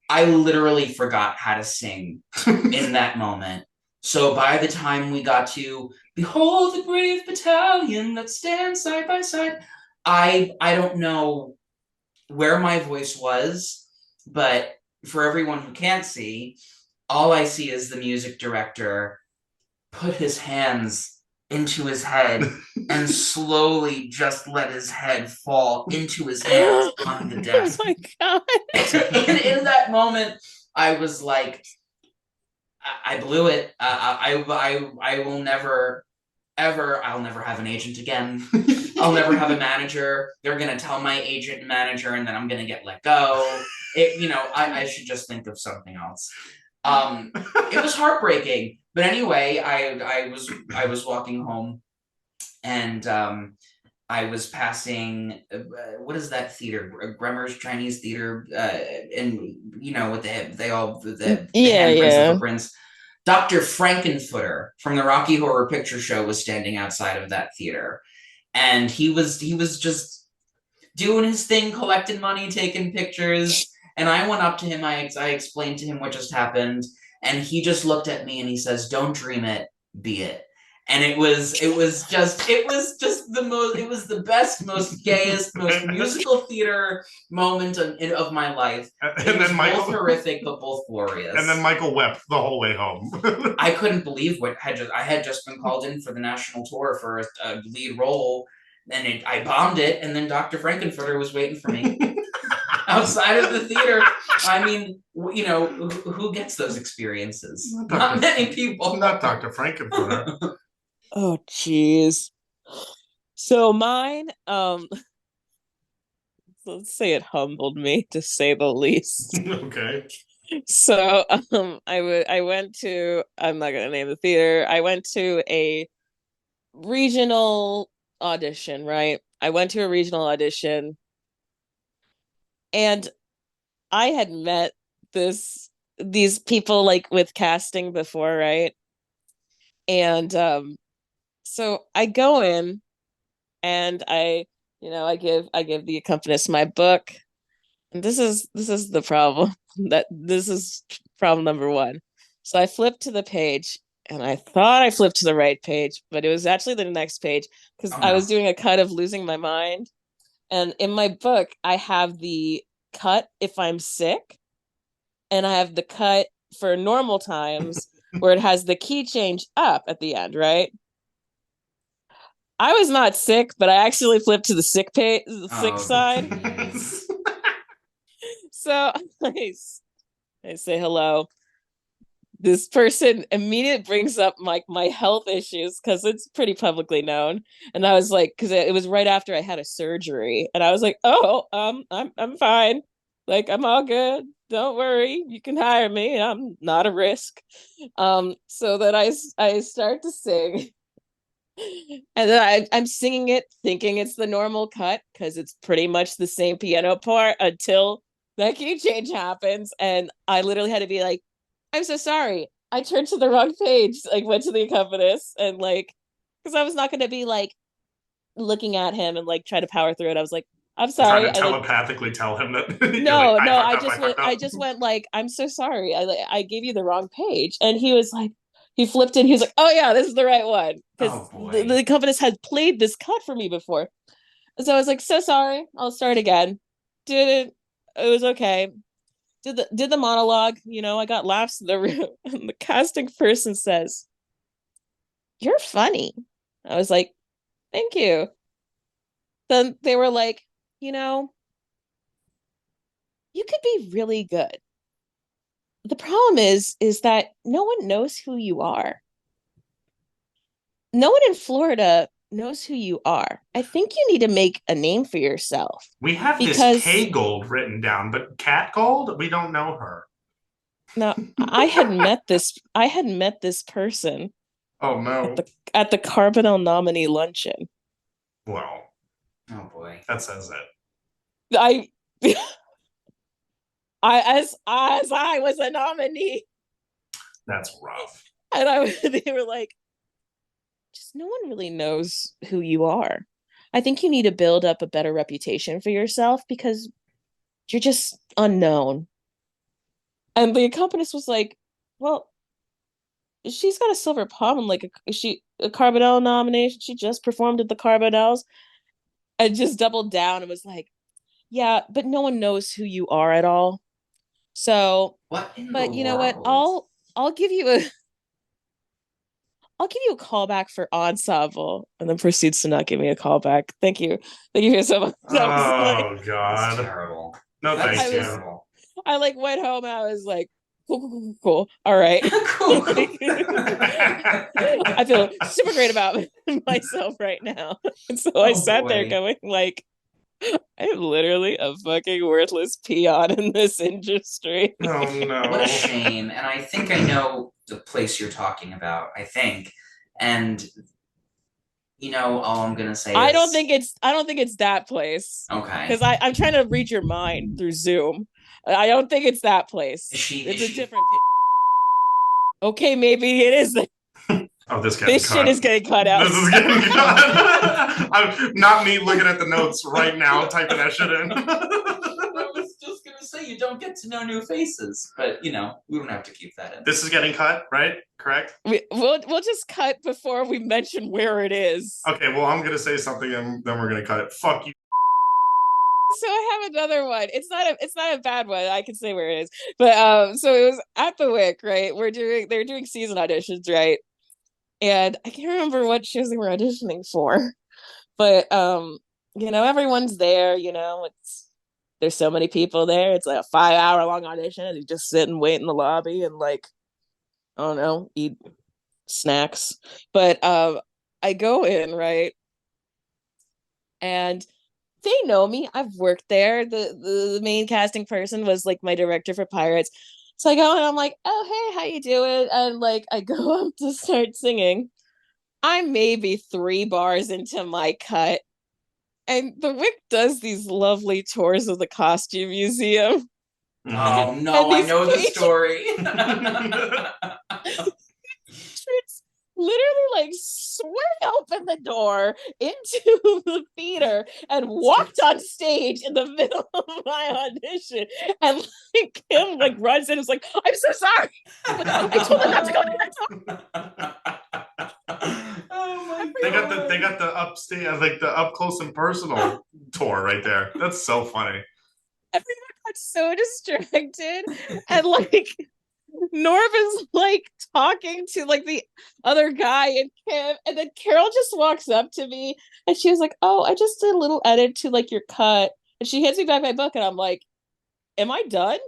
I literally forgot how to sing in that moment. So by the time we got to Behold the brave battalion that stands side by side, I don't know where my voice was, but for everyone who can't see, all I see is the music director put his hands into his head and slowly just let his head fall into his hands on the desk. Oh my God. And in that moment, I was like, I blew it. I will never, ever, I'll never have an agent again. I'll never have a manager. They're going to tell my agent and manager, and then I'm going to get let go. I should just think of something else. It was heartbreaking. But anyway, I was walking home, and I was passing what is that theater? Bremer's Chinese Theater, and with the handprints of the prince. Dr. Frankenfooter from the Rocky Horror Picture Show was standing outside of that theater, and he was just doing his thing, collecting money, taking pictures. And I went up to him. I explained to him what just happened, and he just looked at me and he says, "Don't dream it, be it." And it was just the best, most gayest, most musical theater moment of my life. It was both horrific but both glorious. And then Michael wept the whole way home. I couldn't believe I had just been called in for the national tour for a lead role, and I bombed it, and then Dr. Frankenfurter was waiting for me outside of the theater. I mean, who gets those experiences? Not many people. Not Dr. Frankenfurter. Oh, jeez. So mine, let's say it humbled me, to say the least. Okay. So I went to, I'm not gonna name the theater. I went to a regional audition, right? I went to a regional audition, and I had met these people like with casting before, right? And so I go in, and I give the accompanist my book. And this is the problem. That this is problem number one. So I flipped to the page, and I thought I flipped to the right page, but it was actually the next page, because I was doing a cut of Losing My Mind. And in my book, I have the cut if I'm sick, and I have the cut for normal times where it has the key change up at the end, right? I was not sick, but I actually flipped to the sick page, the sick side. So I say hello. This person immediately brings up my health issues, because it's pretty publicly known. And I was like, because it was right after I had a surgery, and I was like, oh, I'm fine. Like, I'm all good. Don't worry. You can hire me. I'm not a risk. So that I start to sing. And then I'm singing it thinking it's the normal cut, because it's pretty much the same piano part until that key change happens. And I literally had to be like, I'm so sorry. I turned to the wrong page, like went to the accompanist, and like, because I was not going to be like looking at him and like try to power through it. I was like, I'm sorry. Trying to telepathically tell him that. No, like, no, I just went like, I'm so sorry. I gave you the wrong page. And he was like, he flipped in. He was like, oh yeah, this is the right one, because the accompanist had played this cut for me before. So I was like, so sorry. I'll start again. Did it? It was okay. Did the monologue. I got laughs in the room, and the casting person says, "You're funny." I was like, "Thank you." Then they were like, you could be really good. The problem is that no one knows who you are. No one in Florida knows who you are. I think you need to make a name for yourself. We have this K Gold written down, but Cat Gold, we don't know her. No, I had met this person. Oh no. At the Carbonell nominee luncheon. Well. Oh boy. That says it. as I was a nominee, That's rough. and they were like, just no one really knows who you are. I think you need to build up a better reputation for yourself because you're just unknown. And the accompanist was like, well, she's got a silver palm and like a Carbonell nomination. She just performed at the Carbonells and just doubled down and was like, yeah, but no one knows who you are at all. So, What in the but you know what? world? I'll give you a I'll give you a call back for ensemble, and then proceeds to not give me a call back. Thank you so much. That was like, Oh That's God. terrible. No, That is thank you. terrible. I like went home. I was like, cool, cool, cool, cool. All right. Cool. I feel super great about myself right now. And so I Oh sat there boy. going like, I'm literally a fucking worthless peon in this industry. Oh What a no. shame. And I think I know the place you're talking about, I think. And all I'm gonna say is I don't think it's that place. okay. Because I'm trying to read your mind through Zoom. I don't think it's that Is place. she It's is a she different. Okay, maybe it is. Oh, this getting This shit cut. is getting cut out. This is getting cut. I'm not me looking at the notes right now, typing that shit in. I was just gonna say you don't get to know new faces, but we don't have to keep that in. This is getting cut, right? Correct? We'll just cut before we mention where it is. Okay, well, I'm gonna say something and then we're gonna cut it. Fuck you. So I have another one. It's not a bad one. I can say where it is. But so it was at the Wick, right? They're doing season auditions, right? And I can't remember what shows they were auditioning for. But everyone's there, there's so many people there. It's like a 5 hour long audition, and you just sit and wait in the lobby and like, I don't know, eat snacks. But I go in, right? And they know me. I've worked there. The main casting person was like my director for Pirates. So I go and I'm like, oh hey, how you doing? And like I go up to start singing. I'm maybe 3 bars into my cut. And the Wick does these lovely tours of the costume museum. Oh Mhm. no, And I these know the story. patrons literally like swing open the door into the theater and walked on stage in the middle of my audition. And like Kim like runs in and is like, I'm so sorry. I told them not to go to that. Oh my They got the upstate, like the up close and personal tour right there. That's so funny. Everyone got so distracted and like Norv is like talking to like the other guy and Kim, and then Carol just walks up to me and she was like, "Oh, I just did a little edit to like your cut," and she hands me back my book, and I'm like, "Am I done?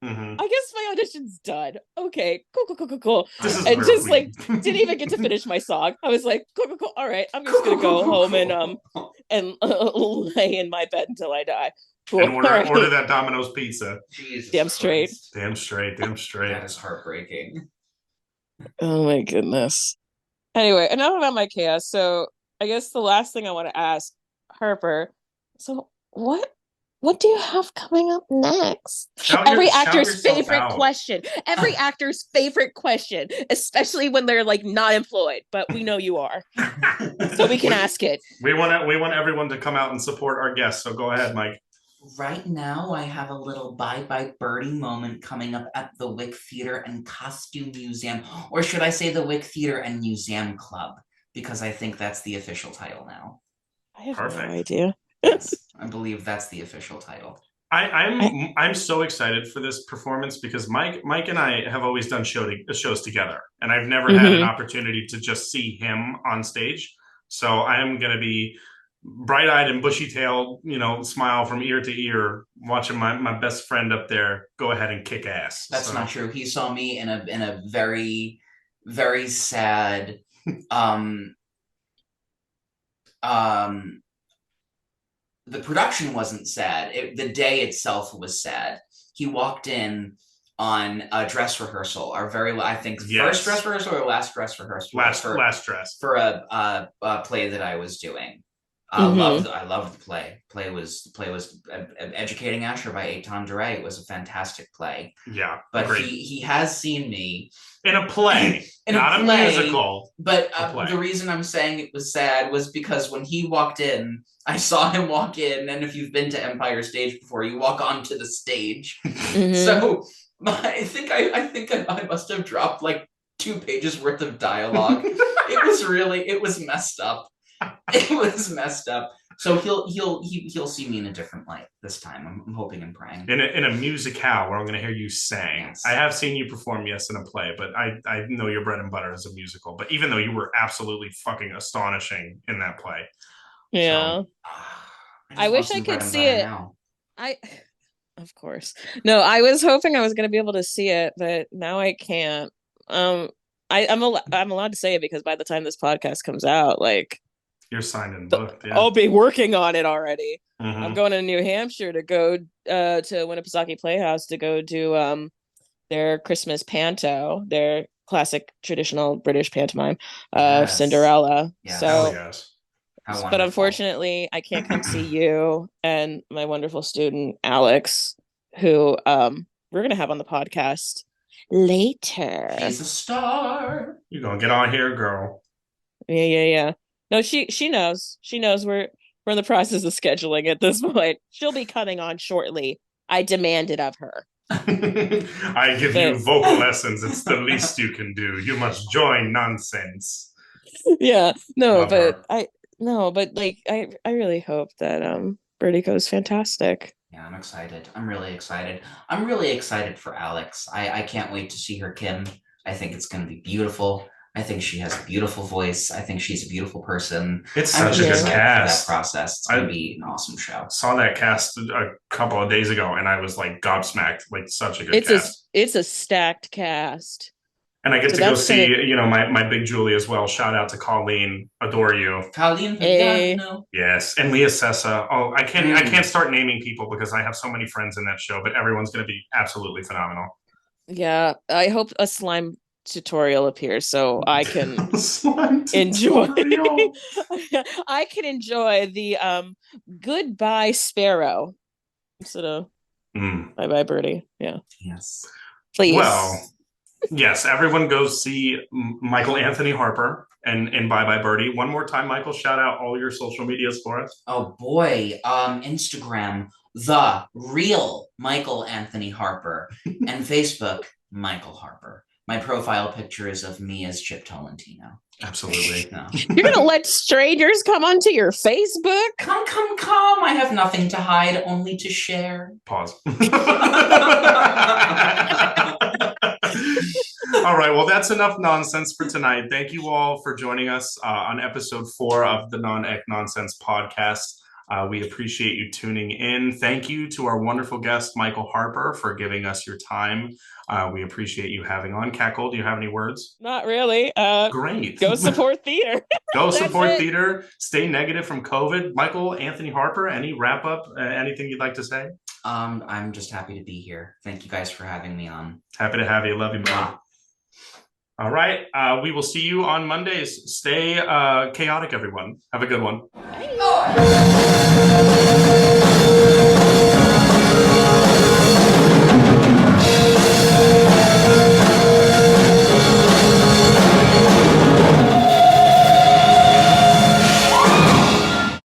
Mm-hmm. I guess my audition's done. Okay, cool, cool, cool, cool, cool." This is And where just we like didn't even get to finish my song. I was like, "Cool, cool, cool. All right, I'm just gonna go home and lay in my bed until I die." Cool. and All right. order that Domino's pizza. Jesus Damn straight. Christ. Damn straight, damn straight. That is heartbreaking. Oh my goodness. Anyway, enough about my chaos. So I guess the last thing I want to ask Harper. So what do you have coming up next? Shout Every shout actor's yourself favorite out. question. Every actor's favorite question, especially when they're like not employed, but we know you are. So we can ask it. We want everyone to come out and support our guests. So go ahead, Mike. Right now, I have a little Bye Bye Birdie moment coming up at the Wick Theater and Costume Museum, or should I say the Wick Theater and Museum Club, because I think that's the official title now. I have Perfect. no idea. Yes, I believe that's the official title. I'm so excited for this performance because Mike and I have always done shows together, and I've never had an opportunity to just see him on stage. So I'm gonna be bright-eyed and bushy-tailed, smile from ear to ear, watching my best friend up there go ahead and kick ass. That's not true. He saw me in a very, very sad the production wasn't sad. The day itself was sad. He walked in on a dress rehearsal, our very, I think, first dress rehearsal or last dress rehearsal? Last dress. For a play that I was doing. I loved the play. The play was Educating Asher by Eitan Duray. It was a fantastic play. Yeah, but agreed. he has seen me in a play, not a musical. But the reason I'm saying it was sad was because when he walked in, I saw him walk in, and if you've been to Empire Stage before, you walk onto the stage. So I think I must have dropped like 2 pages worth of dialogue. It was messed up. It was messed up. So he'll see me in a different light this time. I'm hoping and praying. In a musicale where I'm going to hear you sing. Yes. I have seen you perform, yes, in a play, but I know your bread and butter is a musical. But even though you were absolutely fucking astonishing in that play. Yeah. So, I wish I could see it. Now. Of course. No, I was hoping I was going to be able to see it, but now I can't. I'm allowed to say it because by the time this podcast comes out, like, you're signed and booked. Yeah. I'll be working on it already. I'm going to New Hampshire to go to Winnipesaukee Playhouse to go do their Christmas panto, their classic traditional British pantomime of Cinderella. Yes. So, yes. But unfortunately, I can't come see you and my wonderful student Alex, who we're gonna have on the podcast later. She's a star. You're gonna get on here, girl. Yeah. No, she knows. She knows we're in the process of scheduling at this point. She'll be coming on shortly. I demand it of her. I give you vocal lessons. It's the least you can do. You must join nonsense. Yeah. No, but I really hope that Birdie goes fantastic. Yeah, I'm excited. I'm really excited. I'm really excited for Alex. I can't wait to see her Kim. I think it's going to be beautiful. I think she has a beautiful voice. I think she's a beautiful person. It's such a good cast. For that process. It's going to be an awesome show. Saw that cast a couple of days ago, and I was like gobsmacked. Like such a good cast. It's a stacked cast. And I get to go see, my big Julie as well. Shout out to Colleen. Adore you. Colleen. Yes. And Leah Sessa. Oh, I can't start naming people because I have so many friends in that show, but everyone's going to be absolutely phenomenal. Yeah. I hope a slime tutorial appears so I can enjoy I can enjoy the goodbye sparrow instead of bye birdie. Yeah. Yes. Please. Well, yes, everyone go see Michael Anthony Harper and Bye Bye Birdie. One more time, Michael, shout out all your social medias for us. Oh boy. Instagram, the real Michael Anthony Harper, and Facebook, Michael Harper. My profile picture is of me as Chip Tolentino. Absolutely. No. You're going to let strangers come onto your Facebook? Come. I have nothing to hide, only to share. Pause. All right. Well, that's enough nonsense for tonight. Thank you all for joining us on episode 4 of the Non-Ec Nonsense podcast. We appreciate you tuning in. Thank you to our wonderful guest, Michael Harper, for giving us your time. We appreciate you having on. Cackle, do you have any words? Not really. Great. Go support theater. Go support theater. Stay negative from COVID. Michael Anthony Harper, any wrap up? Anything you'd like to say? I'm just happy to be here. Thank you guys for having me on. Happy to have you. Love you, man. All right. We will see you on Mondays. Stay chaotic, everyone. Have a good one. Bye.